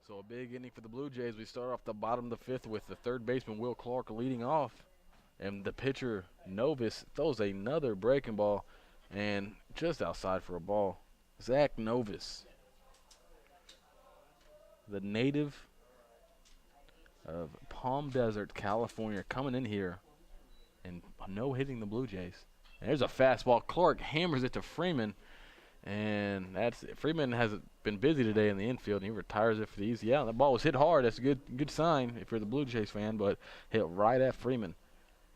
So a big inning for the Blue Jays. We start off the bottom of the 5th with the third baseman, Will Clark, leading off. And the pitcher, Novus, throws another breaking ball and just outside for a ball. Zach Novus, the native of Palm Desert, California, coming in here and no-hitting the Blue Jays. And there's a fastball. Clark hammers it to Freeman. And Freeman has been busy today in the infield, and he retires it for the easy. Yeah, that ball was hit hard. That's a good sign if you're the Blue Jays fan, but hit right at Freeman.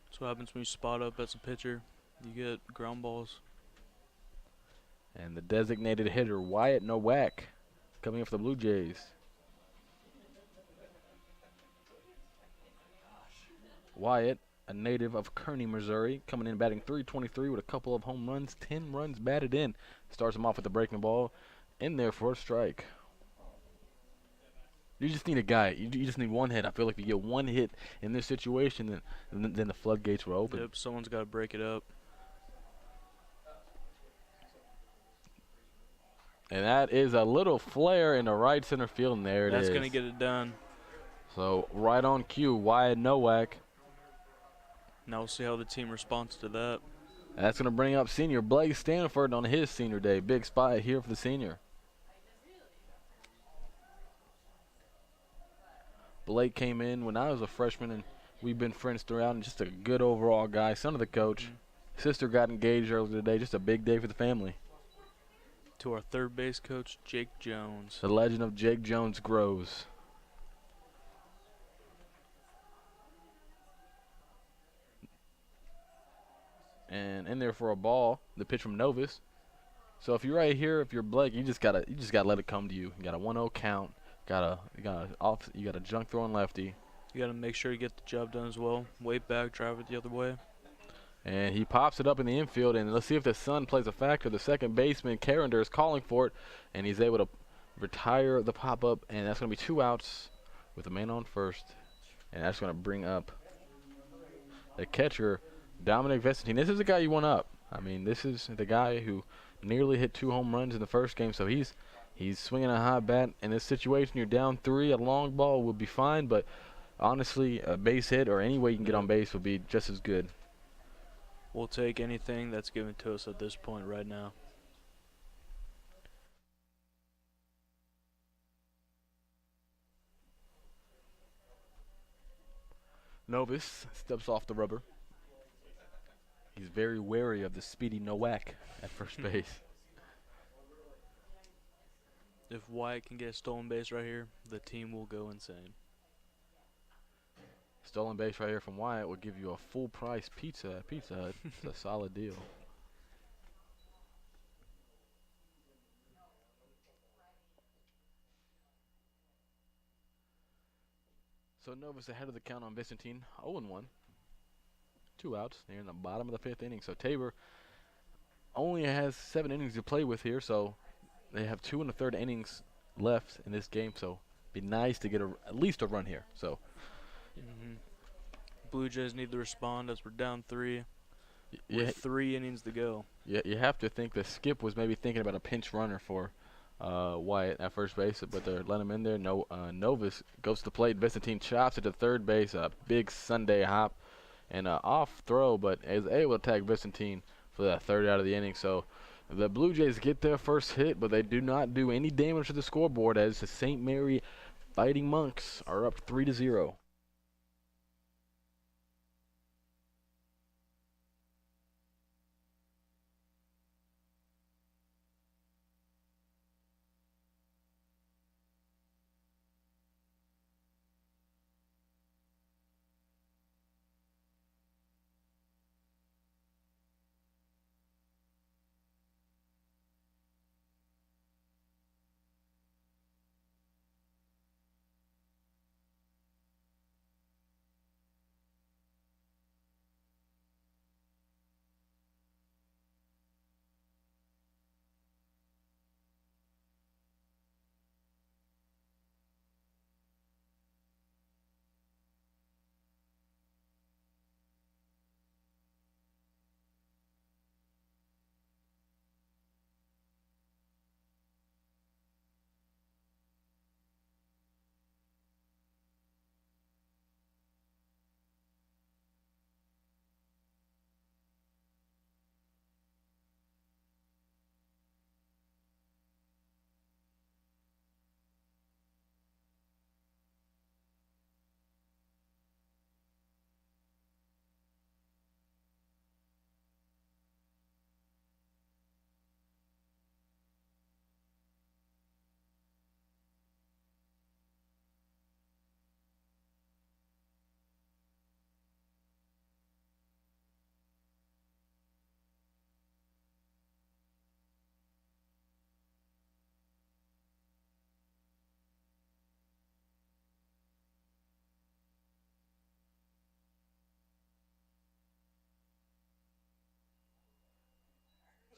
That's what happens when you spot up as a pitcher. You get ground balls. And the designated hitter, Wyatt Nowak, coming in for the Blue Jays. Wyatt, a native of Kearney, Missouri, coming in batting .323 with a couple of home runs, 10 runs batted in. Starts him off with the breaking ball in there for a strike. You just need a guy. You just need one hit. I feel like if you get one hit in this situation, then the floodgates were open. Yep, someone's got to break it up. And that is a little flare in the right center field, and there it is. That's going to get it done. So right on cue, Wyatt Nowak. Now we'll see how the team responds to that. And that's going to bring up senior Blake Stanford on his senior day. Big spot here for the senior. Blake came in when I was a freshman, and we've been friends throughout, and just a good overall guy, son of the coach. Sister got engaged earlier today. Just a big day for the family. To our third base coach, Jake Jones. The legend of Jake Jones grows. And in there for a ball, the pitch from Novus. So if you're right here, if you're Blake, you just gotta let it come to you. You got a 1-0 count. You got a junk throwing lefty. You got to make sure you get the job done as well. Wait back, drive it the other way. And he pops it up in the infield, and let's see if the sun plays a factor. The second baseman, Carrender, is calling for it, and he's able to retire the pop-up, and that's going to be 2 outs with a man on first. And that's going to bring up the catcher, Dominic Vesantine. This is the guy you want up. I mean, this is the guy who nearly hit 2 home runs in the first game, so he's swinging a hot bat. In this situation, you're down 3. A long ball would be fine, but honestly, a base hit or any way you can get on base would be just as good. We'll take anything that's given to us at this point right now. Novus steps off the rubber. He's very wary of the speedy Nowak at first base. If Wyatt can get a stolen base right here, the team will go insane. Stolen base right here from Wyatt will give you a full price pizza at Pizza Hut. It's a solid deal. So Novus ahead of the count on Vesantine, 0-1. 2 outs. They're in the bottom of the 5th inning. So Tabor only has 7 innings to play with here. So they have 2 1/3 innings left in this game. So it'd be nice to get at least a run here. So Blue Jays need to respond as we're down 3 with 3 innings to go. Yeah, you have to think that Skip was maybe thinking about a pinch runner for Wyatt at first base, but they're letting him in there. Novus goes to the plate. Vesantine chops it to third base. A big Sunday hop and an off throw, but is able to tag Vesantine for that 3rd out of the inning. So the Blue Jays get their first hit, but they do not do any damage to the scoreboard as the St. Mary Fighting Monks are up 3-0.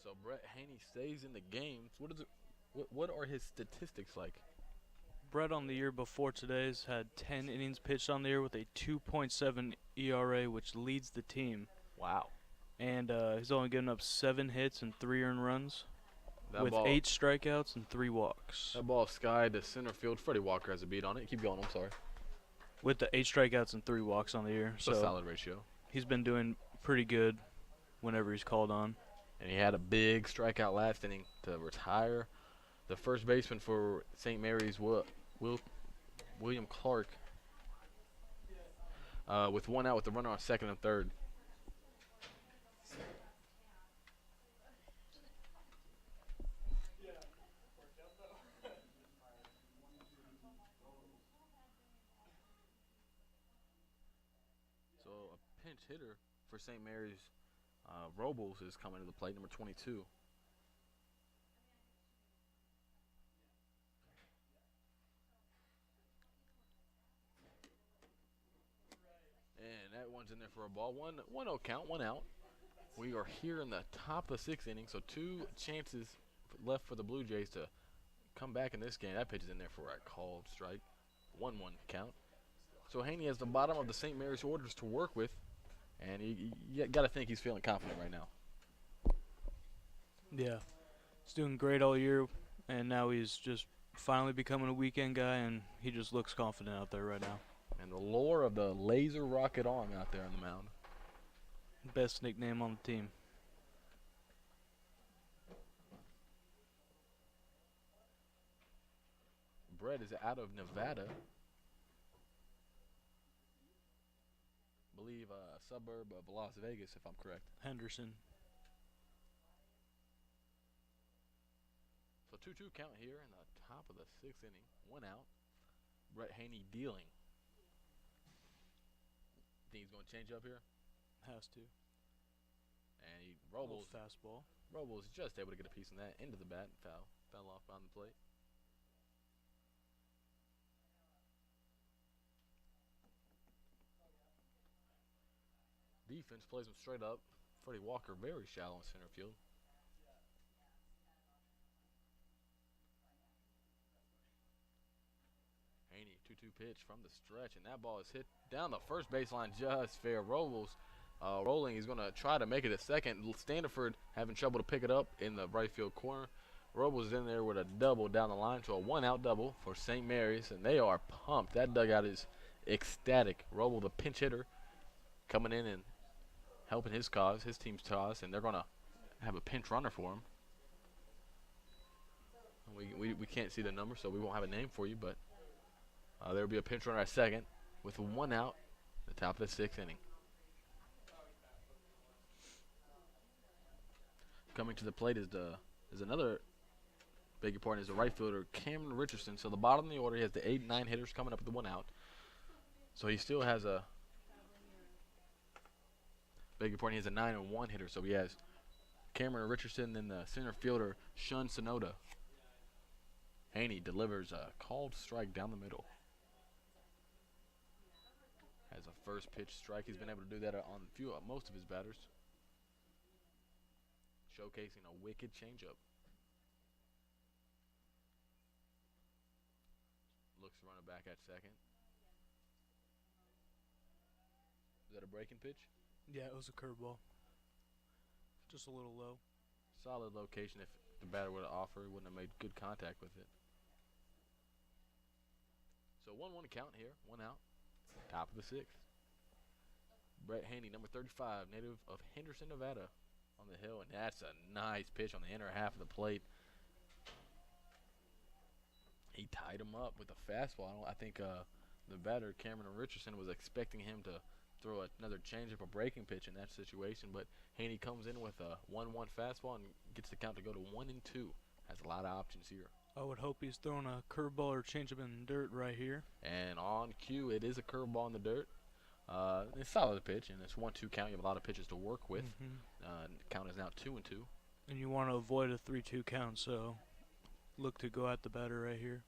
So Brett Haenyeo stays in the games. What are his statistics like? Brett on the year before today's had 10 innings pitched on the year with a 2.7 ERA, which leads the team. Wow. And he's only given up 7 hits and 3 earned runs with 8 strikeouts and 3 walks. That ball skied to center field. Freddie Walker has a beat on it. Keep going, I'm sorry. With the 8 strikeouts and 3 walks on the year. So a solid ratio. He's been doing pretty good whenever he's called on. And he had a big strikeout last inning to retire. The first baseman for St. Mary's, William Clark, with 1 out with the runner on 2nd and 3rd. So a pinch hitter for St. Mary's, Robles, is coming to the plate, number 22. And that one's in there for a ball. 1-0 count, 1 out. We are here in the top of the 6th inning, so 2 chances left for the Blue Jays to come back in this game. That pitch is in there for a called strike. 1-1 count. So Haenyeo has the bottom of the St. Mary's orders to work with. And you got to think he's feeling confident right now. Yeah, he's doing great all year, and now he's just finally becoming a weekend guy, and he just looks confident out there right now. And the lure of the laser rocket arm out there on the mound. Best nickname on the team. Brett is out of Nevada. I believe a suburb of Las Vegas, if I'm correct. Henderson. So 2-2 count here in the top of the 6th inning. 1 out. Brett Haenyeo dealing. Think he's going to change up here? Has to. And Robles fastball. Robles just able to get a piece in that into the bat. Fell off on the plate. Defense plays him straight up. Freddie Walker very shallow in center field. Haenyeo 2-2 pitch from the stretch, and that ball is hit down the first baseline just fair. Robles rolling. He's going to try to make it a second. Standiford having trouble to pick it up in the right field corner. Robles is in there with a double down the line, so a 1-out double for St. Mary's, and they are pumped. That dugout is ecstatic. Robles, the pinch hitter, coming in and helping his cause, his team's cause, and they're going to have a pinch runner for him. We can't see the number, so we won't have a name for you, but there will be a pinch runner at second with 1 out at the top of the 6th inning. Coming to the plate is another is the right fielder, Cameron Richardson. So the bottom of the order, he has the 8 and 9 hitters coming up with the 1 out. So he still has he has a 9 and 1 hitter. So he has Cameron Richardson, then the center fielder, Shun Sonoda. Haenyeo delivers a called strike down the middle. Has a first pitch strike. He's been able to do that on most of his batters. Showcasing a wicked changeup. Looks running back at second. Is that a breaking pitch? Yeah, it was a curveball. Just a little low. Solid location. If the batter would have offered, wouldn't have made good contact with it. So 1-1 count here. 1 out. Top of the 6th. Brett Haenyeo, number 35, native of Henderson, Nevada, on the hill, and that's a nice pitch on the inner half of the plate. He tied him up with a fastball. I think the batter, Cameron Richardson, was expecting him to throw another changeup or breaking pitch in that situation, but Haenyeo comes in with a 1-1 fastball and gets the count to go to 1-2. Has a lot of options here. I would hope he's throwing a curveball or changeup in the dirt right here. And on cue, it is a curveball in the dirt. It's a solid pitch, and it's 1-2 count. You have a lot of pitches to work with. Count is now 2-2. And you want to avoid a 3-2 count, so look to go at the batter right here.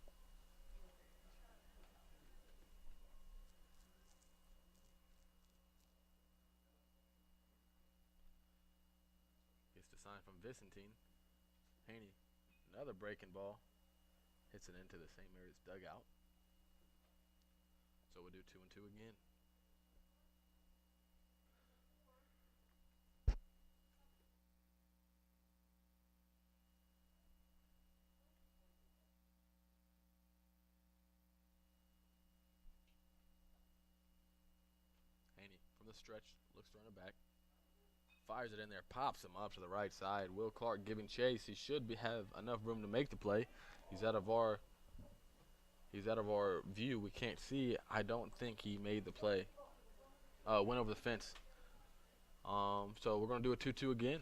Gets the sign from Vicentine. Haenyeo, another breaking ball. Hits it into the St. Mary's dugout. So we'll do 2-2 again. The stretch, looks to run it back, fires it in there, pops him up to the right side. Will Clark giving chase. He should have enough room to make the play. He's out of our view. We can't see. I don't think he made the play. Went over the fence. So we're gonna do a 2-2 again.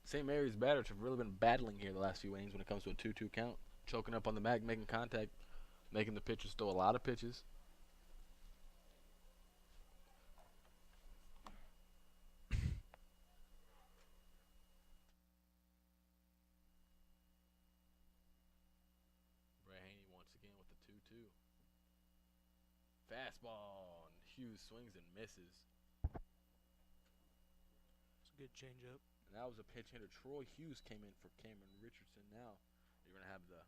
St. Mary's batters have really been battling here the last few innings when it comes to a 2-2 count, choking up on the mag, making contact, making the pitchers throw a lot of pitches. Fastball, and Hughes swings and misses. It's a good changeup. And that was a pitch hitter. Troy Hughes came in for Cameron Richardson. Now you're going to have the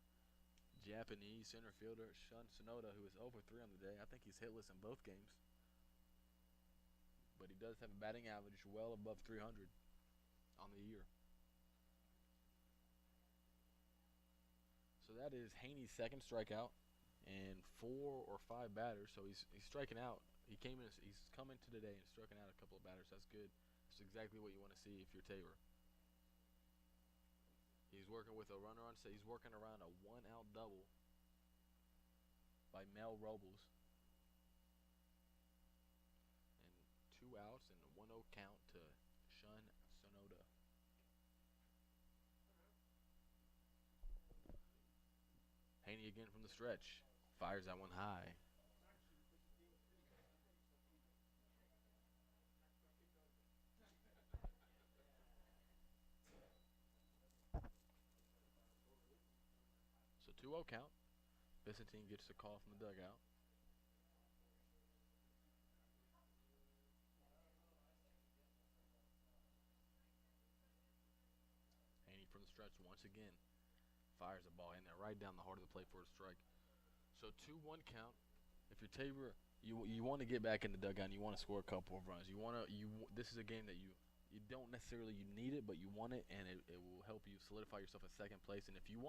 Japanese center fielder, Shun Sonoda, who is over 3 on the day. I think he's hitless in both games. but he does have a batting average well above 300 on the year. So that is Haenyeo's second strikeout and 4 or 5 batters. So he's striking out. He's come into today and striking out a couple of batters. That's good. That's exactly what you want to see if you're Tabor. He's working with a runner on set. He's working around a 1-out double by Mel Robles. And 2 outs and a 1-0 count to Shun Sonoda. Haenyeo again from the stretch. Fires that one high. So 2-0 count. Byzantine gets the call from the dugout. Haenyeo from the stretch once again. Fires the ball in there right down the heart of the plate for a strike. So 2-1 count. If you're Tabor, you want to get back in the dugout and you want to score a couple of runs. This is a game that you don't necessarily need it, but you want it, and it will help you solidify yourself in second place. And if you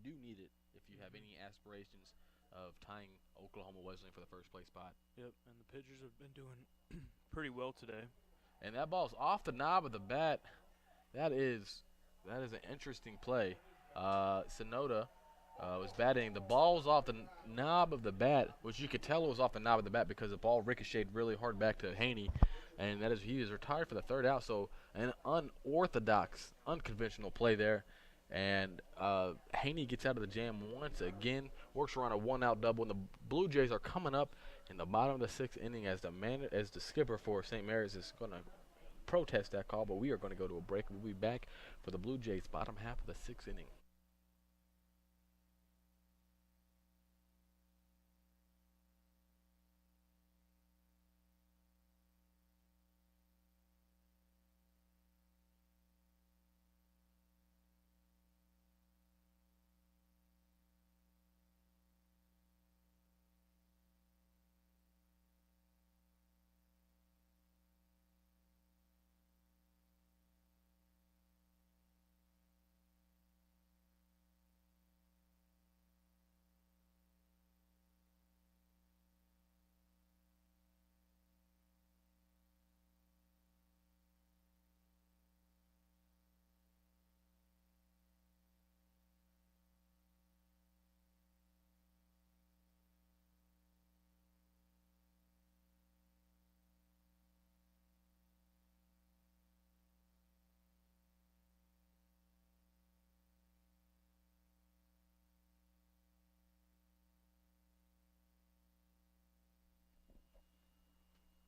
do need it if you have any aspirations of tying Oklahoma Wesleyan for the first place spot. Yep, and the pitchers have been doing pretty well today. And that ball's off the knob of the bat. That is an interesting play. Sonoda was batting. The ball's off the knob of the bat, which you could tell it was off the knob of the bat because the ball ricocheted really hard back to Haenyeo, and he is retired for the 3rd out. So an unorthodox, unconventional play there, and Haenyeo gets out of the jam once again, works around a 1-out double, and the Blue Jays are coming up in the bottom of the 6th inning as the skipper for St. Mary's is going to protest that call, but we are going to go to a break. We'll be back for the Blue Jays bottom half of the 6th inning.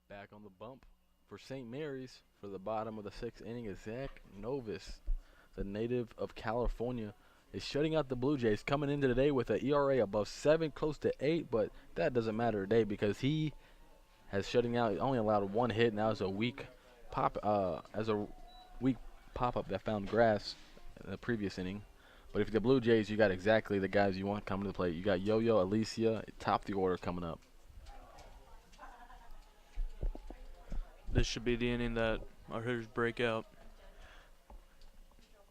Back on the bump for St. Mary's for the bottom of the 6th inning is Zach Novus, the native of California, is shutting out the Blue Jays, coming into today with an ERA above 7, close to 8, but that doesn't matter today because he has shutting out. He only allowed 1 hit, and that was a weak pop-up that found grass in the previous inning. But if you're the Blue Jays, you got exactly the guys you want coming to the plate. You got Yo-Yo, Alicia, top the order coming up. This should be the inning that our hitters break out.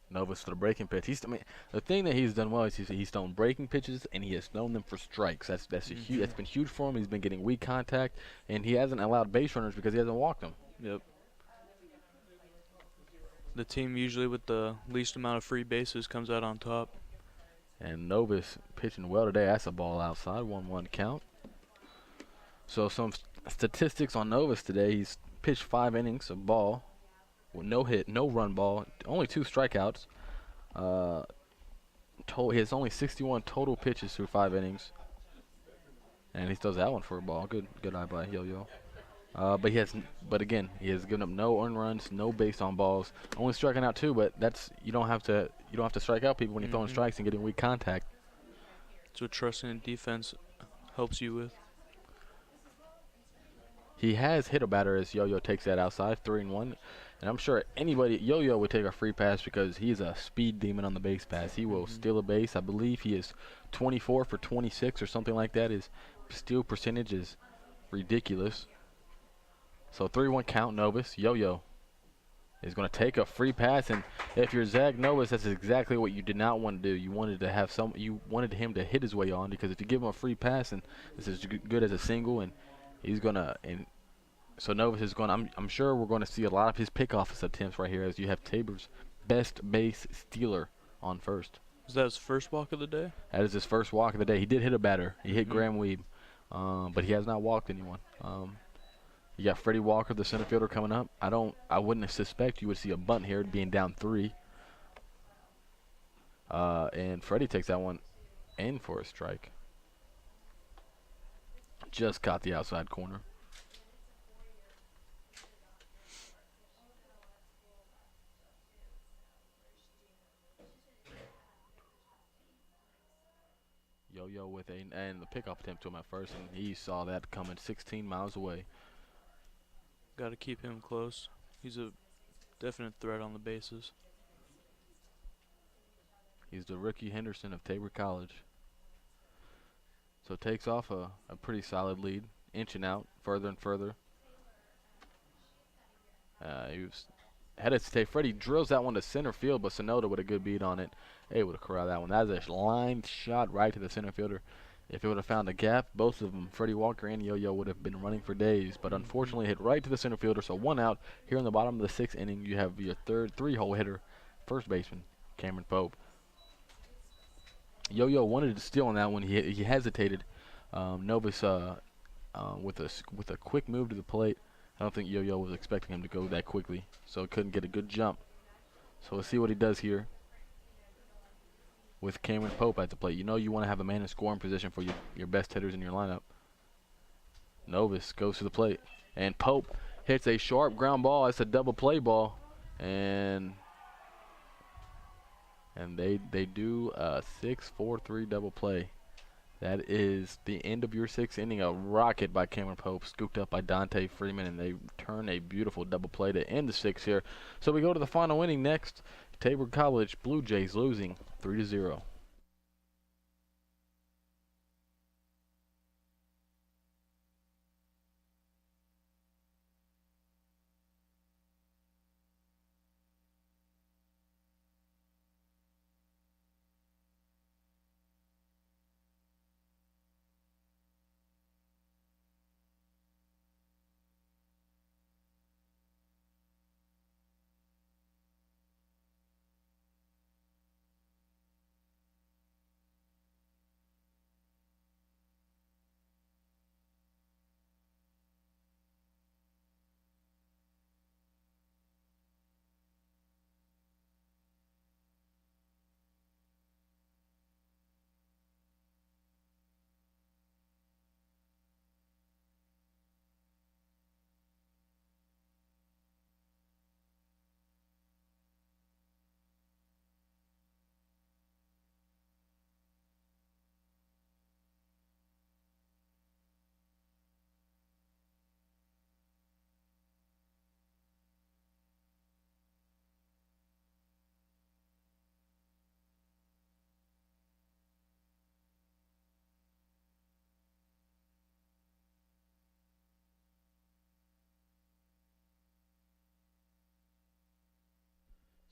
Novus to the breaking pitch. The thing that he's done well is he's thrown breaking pitches and he has thrown them for strikes. That's been huge for him. He's been getting weak contact and he hasn't allowed base runners because he hasn't walked them. Yep. The team usually with the least amount of free bases comes out on top. And Novus pitching well today. That's a ball outside. 1-1 count. So some statistics on Novus today. He's pitched 5 innings of ball with no hit, no run ball, only 2 strikeouts. He has only 61 total pitches through 5 innings, and he throws that one for a ball. Good eye by Yo-Yo. But he has given up no earned runs, no base on balls, only striking out 2. But you don't have to strike out people when you're throwing strikes and getting weak contact. That's what trusting in defense helps you with. He has hit a batter as Yo-Yo takes that outside, 3-1. And I'm sure Yo-Yo would take a free pass because he's a speed demon on the base pass. He will steal a base. I believe he is 24 for 26 or something like that. His steal percentage is ridiculous. So 3-1 count. Novus. Yo-Yo is going to take a free pass, and if you're Zach Novus, that's exactly what you did not want to do. You wanted to have you wanted him to hit his way on, because if you give him a free pass, and this is good as a single, and he's gonna so Novus is going. I'm sure we're going to see a lot of his pickoff attempts right here, as you have Tabor's best base stealer on first. Is that his first walk of the day? That is his first walk of the day. He did hit a batter. He hit Graham Weeb, but he has not walked anyone. You got Freddie Walker, the center fielder, coming up. I wouldn't suspect you would see a bunt here, being down 3. And Freddie takes that one in for a strike. Just caught the outside corner. Yo-Yo with and the pickoff attempt to him at first, and he saw that coming 16 miles away. Got to keep him close. He's a definite threat on the bases. He's the Ricky Henderson of Tabor College. So takes off a pretty solid lead, inching out further and further. He was headed to stay. Freddie drills that one to center field, but Sonoda with a good beat on it, able to corral that one. That was a line shot right to the center fielder. If it would have found a gap, both of them, Freddie Walker and Yo-Yo, would have been running for days. But unfortunately, hit right to the center fielder. So 1 out. Here in the bottom of the 6th inning, you have your third 3-hole hitter, first baseman Cameron Pope. Yo-Yo wanted to steal on that one. He hesitated. Novus with a quick move to the plate. I don't think Yo-Yo was expecting him to go that quickly, so couldn't get a good jump. So let's see what he does here with Cameron Pope at the plate. You know you want to have a man in scoring position for your best hitters in your lineup. Novus goes to the plate, and Pope hits a sharp ground ball. It's a double play ball, and they do a 6-4-3 double play. That is the end of your 6th inning. A rocket by Cameron Pope, scooped up by Dante Freeman, and they turn a beautiful double play to end the 6th here. So we go to the final inning next. Tabor College Blue Jays losing 3-0.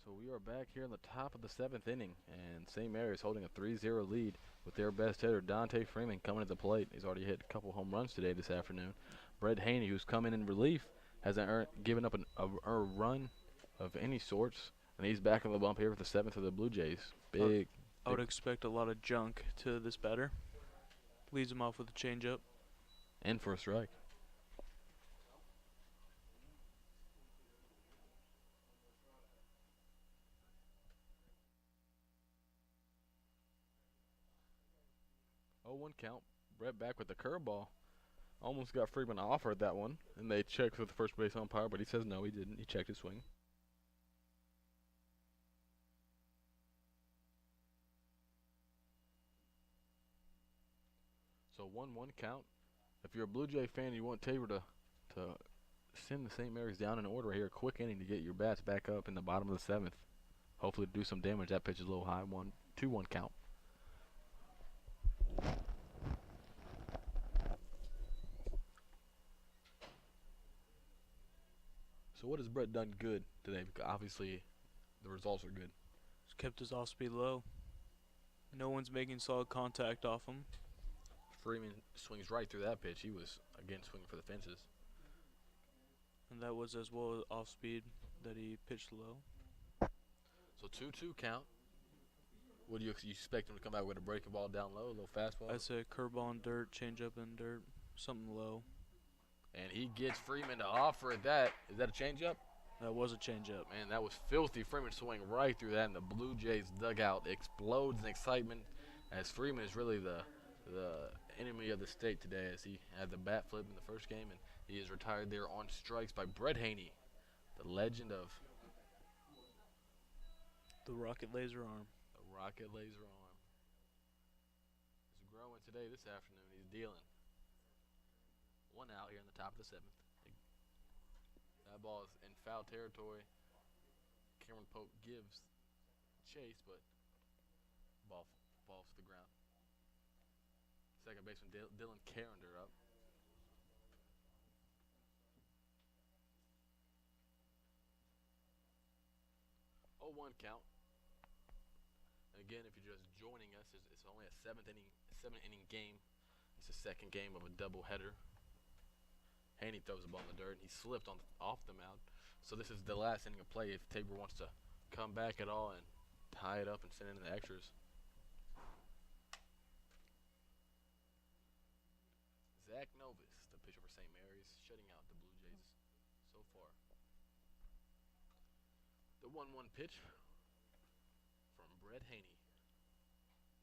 So we are back here in the top of the 7th inning, and St. Mary's holding a 3-0 lead with their best hitter, Dante Freeman, coming to the plate. He's already hit a couple home runs today this afternoon. Brett Haenyeo, who's come in relief, hasn't given up a run of any sorts, and he's back on the bump here with the 7th of the Blue Jays. I would expect a lot of junk to this batter. Leads him off with a changeup. And for a strike. Oh, 1 count. Brett back with the curveball. Almost got Freeman offered that one, and they checked with the first base umpire, but he says no, he didn't. He checked his swing. So 1-1 count. If you're a Blue Jay fan, you want Tabor to send the St. Mary's down in order here. Quick inning to get your bats back up in the bottom of the 7th. Hopefully to do some damage. That pitch is a little high. 2-1 count. So what has Brett done good today? Because obviously the results are good. He's kept his off-speed low. No one's making solid contact off him. Freeman swings right through that pitch. He was, again, swinging for the fences. And that was as well as off-speed that he pitched low. So 2-2 count. What do you expect him to come out with? A breaking ball down low, a little fastball? I'd say curveball in dirt, changeup in dirt, something low. And he gets Freeman to offer at that. Is that a changeup? That was a changeup. Man, that was filthy. Freeman swing right through that, and the Blue Jays dugout explodes in excitement as Freeman is really the enemy of the state today, as he had the bat flip in the first game, and he is retired there on strikes by Brett Haenyeo, the legend of the rocket laser arm. The rocket laser arm. He's growing today this afternoon. He's dealing. 1 out here in the top of the 7th. That ball is in foul territory. Cameron Pope gives chase, but ball falls to the ground. Second baseman Dylan Carrender up. Oh, 1 count. And again, if you're just joining us, it's only a 7-inning game. It's the second game of a doubleheader. Haenyeo throws the ball in the dirt, and he slipped off the mound. So this is the last inning of play if Tabor wants to come back at all and tie it up and send it in the extras. Zach Novus, the pitcher for St. Mary's, shutting out the Blue Jays so far. The 1-1 pitch from Brett Haenyeo.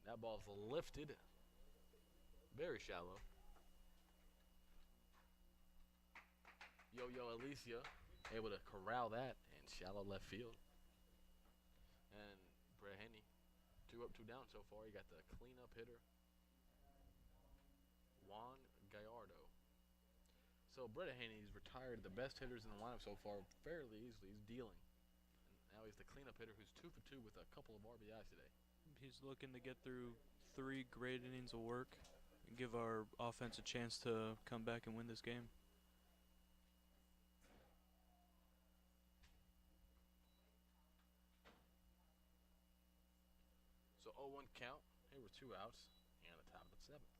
That ball's lifted, very shallow. Yo-Yo Alicia able to corral that in shallow left field. And Brett Haenyeo, 2 up, 2 down so far. He got the cleanup hitter, Juan Gallardo. So Brett Haenyeo retired the best hitters in the lineup so far fairly easily. He's dealing. And now he's the cleanup hitter who's 2 for 2 with a couple of RBIs today. He's looking to get through 3 great innings of work and give our offense a chance to come back and win this game. So 0-1 count. Here were 2 outs and the top of the 7th.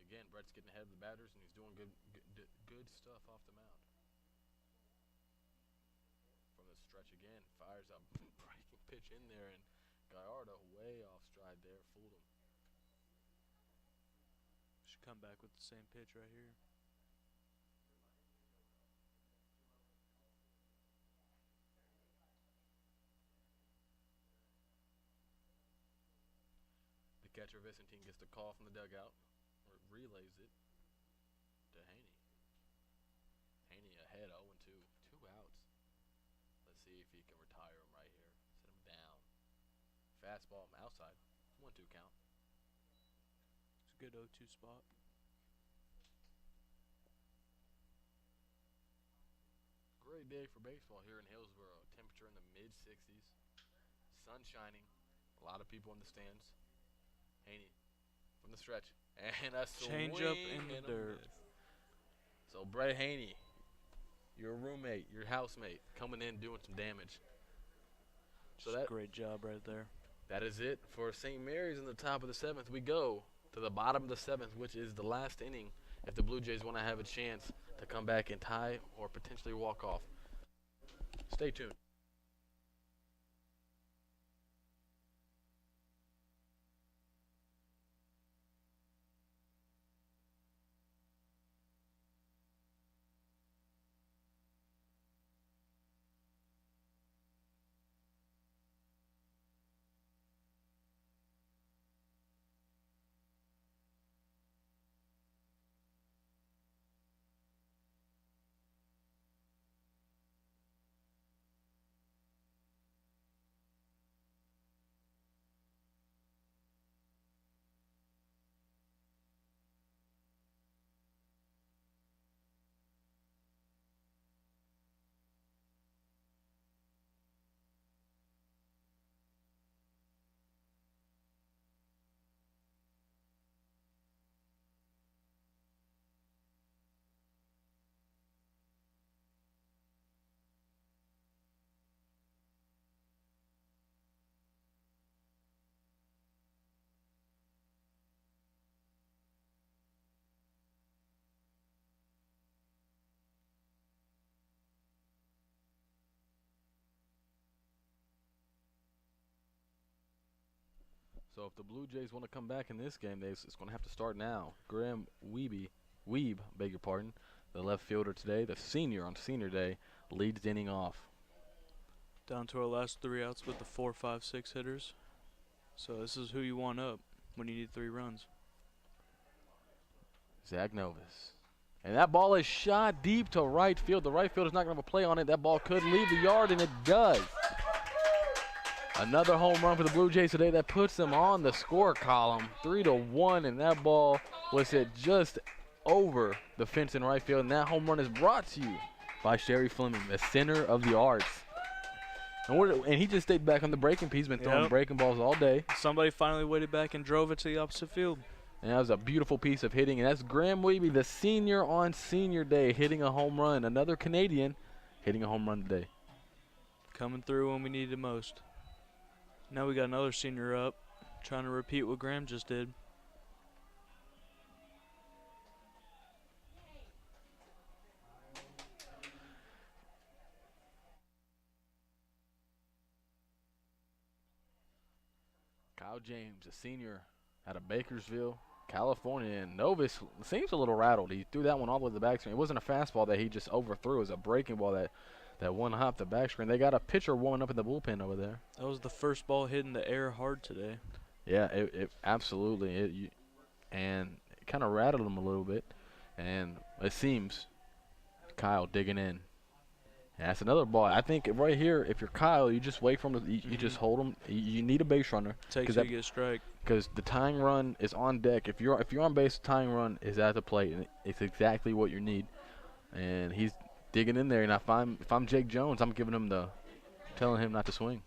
Again, Brett's getting ahead of the batters, and he's doing good stuff off the mound. From the stretch again, fires up breaking pitch in there, and Gallardo way off stride there, fooled him. Should come back with the same pitch right here. The catcher Vicentine gets the call from the dugout, or relays it to Haenyeo. Haenyeo ahead 0-2, 2 outs. Let's see if he can retire him right here. Set him down. Fastball outside, 1-2 count. It's a good 0-2 spot. Great day for baseball here in Hillsboro. Temperature in the mid-60s. Sun shining. A lot of people in the stands. Haenyeo from the stretch. And a swing Change up in the dirt. So Brett Haenyeo, your roommate, your housemate, coming in doing some damage. So that great job right there. That is it for St. Mary's in the top of the 7th. We go to the bottom of the 7th, which is the last inning if the Blue Jays want to have a chance to come back and tie or potentially walk off. Stay tuned. So if the Blue Jays want to come back in this game, it's going to have to start now. Graham Weeb, beg your pardon, the left fielder today, the senior on senior day, leads the inning off. Down to our last 3 outs with the 4, 5, 6 hitters. So this is who you want up when you need 3 runs. Zach Novus. And that ball is shot deep to right field. The right fielder's not going to have a play on it. That ball could leave the yard, and it does. Another home run for the Blue Jays today that puts them on the score column, 3-1, and that ball was hit just over the fence in right field. And that home run is brought to you by Sherry Fleming, the center of the arts. And he just stayed back on the breaking piece. He's been throwing breaking balls all day. Somebody finally waited back and drove it to the opposite field. And that was a beautiful piece of hitting. And that's Graham Weeby, the senior on senior day, hitting a home run. Another Canadian hitting a home run today. Coming through when we needed it most. Now we got another senior up, trying to repeat what Graham just did. Kyle James, a senior out of Bakersville, California, and Novus seems a little rattled. He threw that one all the way to the backscreen. It wasn't a fastball that he just overthrew. It was a breaking ball that one hopped the backscreen. They got a pitcher warming up in the bullpen over there. That was the first ball hitting the air hard today. Yeah, it absolutely. And it kind of rattled him a little bit. And it seems Kyle digging in. And that's another ball. I think right here, if you're Kyle, you just wait for him to. You just hold him. You need a base runner. Takes you to get a strike. Because the tying run is on deck. If you're on base, the tying run is at the plate, and it's exactly what you need. And he's digging in there. And if I'm Jake Jones, I'm telling him not to swing.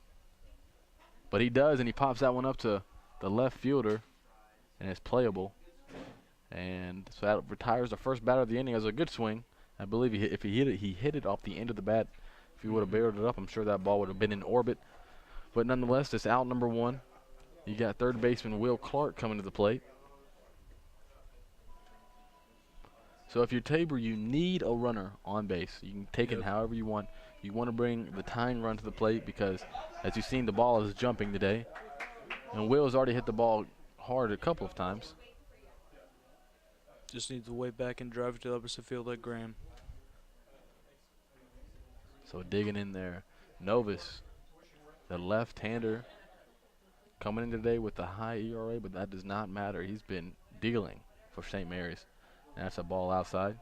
But he does, and he pops that one up to the left fielder, and it's playable. And so that retires the first batter of the inning. As a good swing. I believe if he hit it off the end of the bat. If he would have barreled it up, I'm sure that ball would have been in orbit. But nonetheless, it's out number 1. You got third baseman Will Clark coming to the plate. So if you're Tabor, you need a runner on base. You can take it however you want. You want to bring the tying run to the plate because, as you've seen, the ball is jumping today. And Will has already hit the ball hard a couple of times. Just needs to wait back and drive it to the opposite field like Graham. So digging in there. Novus, the left-hander, coming in today with a high ERA, but that does not matter. He's been dealing for St. Mary's. And that's a ball outside.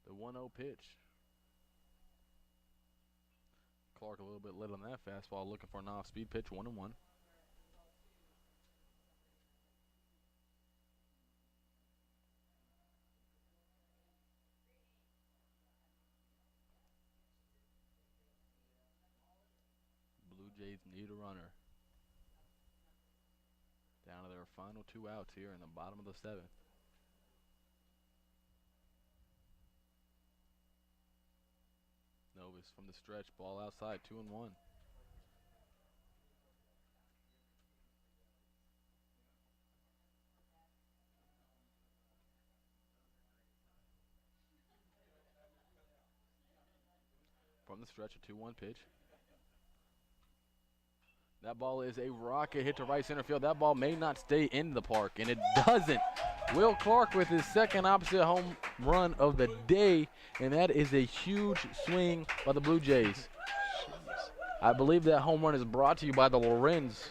The 1-0 pitch. Clark a little bit lit on that fastball, looking for an off-speed pitch, 1-1. Blue Jays need a runner. Down to their final 2 outs here in the bottom of the 7th. Novus from the stretch, ball outside, 2-1. From the stretch, a 2-1 pitch. That ball is a rocket hit to right center field. That ball may not stay in the park, and it doesn't. Will Clark with his second opposite home run of the day, and that is a huge swing by the Blue Jays. I believe that home run is brought to you by the Lorenz,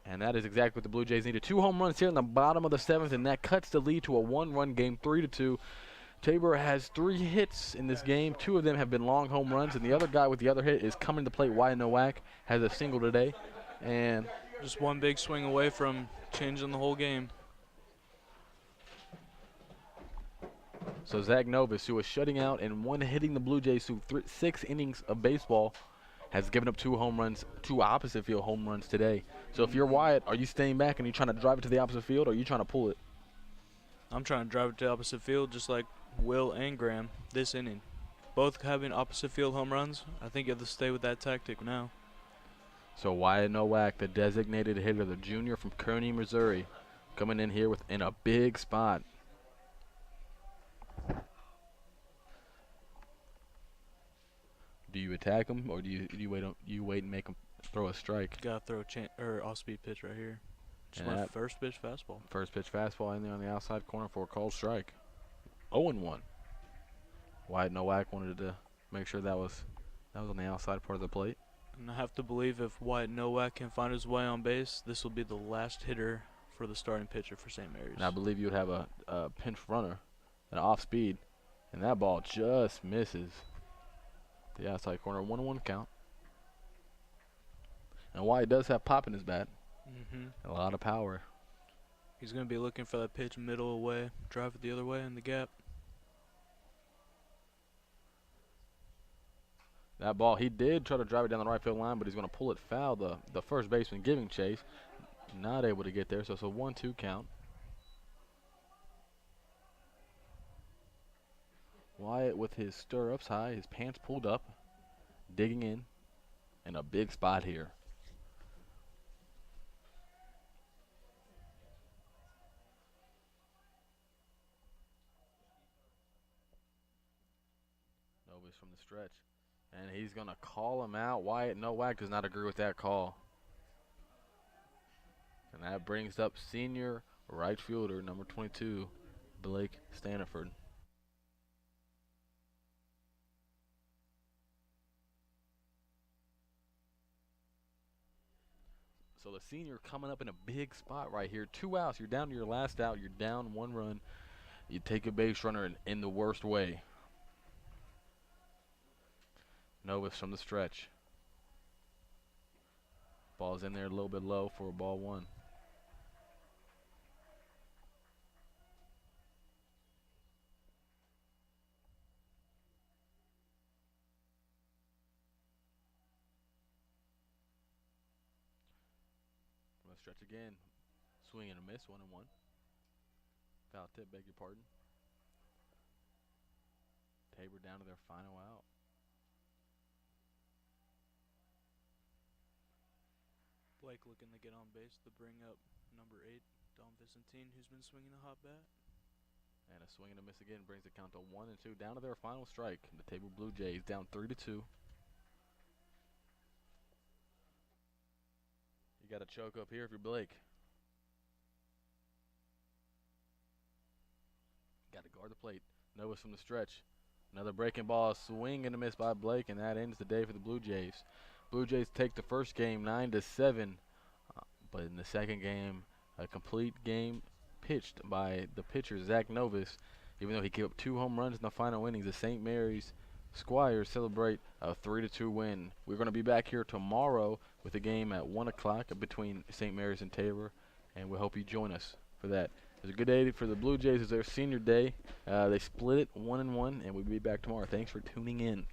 and that is exactly what the Blue Jays needed. 2 home runs here in the bottom of the 7th, and that cuts the lead to a 1-run game, 3-2. Tabor has 3 hits in this game. 2 of them have been long home runs, and the other guy with the other hit is coming to plate. Wyatt Nowak has a single today, and just one big swing away from changing the whole game. So Zach Novus, who was shutting out and one hitting the Blue Jays through 6 innings of baseball, has given up 2 home runs, 2 opposite field home runs today. So if you're Wyatt, are you staying back and you trying to drive it to the opposite field, or are you trying to pull it? I'm trying to drive it to the opposite field just like Will and Graham this inning. Both having opposite field home runs. I think you have to stay with that tactic now. So Wyatt Nowak, the designated hitter, the junior from Kearney, Missouri, coming in here in a big spot. Do you attack him, or do you wait and make him throw a strike? Gotta throw a off-speed pitch right here. Just my first pitch fastball. First pitch fastball in there on the outside corner for a called strike. 0-1. Wyatt Nowak wanted to make sure that was on the outside part of the plate. And I have to believe if Wyatt Nowak can find his way on base, this will be the last hitter for the starting pitcher for St. Mary's. And I believe you would have a pinch runner, an off speed, and that ball just misses the outside corner. 1-1 count. And Wyatt does have pop in his bat. A lot of power. He's going to be looking for that pitch middle away, drive it the other way in the gap. That ball, he did try to drive it down the right field line, but he's going to pull it foul. The first baseman giving chase, not able to get there, so it's a 1-2 count. Wyatt with his stirrups high, his pants pulled up, digging in a big spot here. Novus from the stretch. And he's going to call him out. Wyatt Nowak does not agree with that call. And that brings up senior right fielder, number 22, Blake Staniford. So the senior coming up in a big spot right here. 2 outs. You're down to your last out. You're down 1 run. You take a base runner in the worst way. Novus from the stretch. Ball's in there a little bit low for a ball 1. From the stretch again. Swing and a miss, 1-1. Foul tip, beg your pardon. Tabor down to their final out. Blake looking to get on base to bring up number 8, Dom Vicentine, who's been swinging a hot bat. And a swing and a miss again brings the count to 1-2. Down to their final strike. The Tabor Blue Jays down 3-2. You got to choke up here if you're Blake. Got to guard the plate. Novus from the stretch. Another breaking ball, swing and a miss by Blake, and that ends the day for the Blue Jays. Blue Jays take the first game 9-7, but in the second game, a complete game pitched by the pitcher Zach Novus. Even though he gave up 2 home runs in the final innings, the St. Mary's Squires celebrate a 3-2 win. We're going to be back here tomorrow with a game at 1 o'clock between St. Mary's and Tabor, and we hope you join us for that. It was a good day for the Blue Jays. It's their senior day. They split it 1-1, and we'll be back tomorrow. Thanks for tuning in.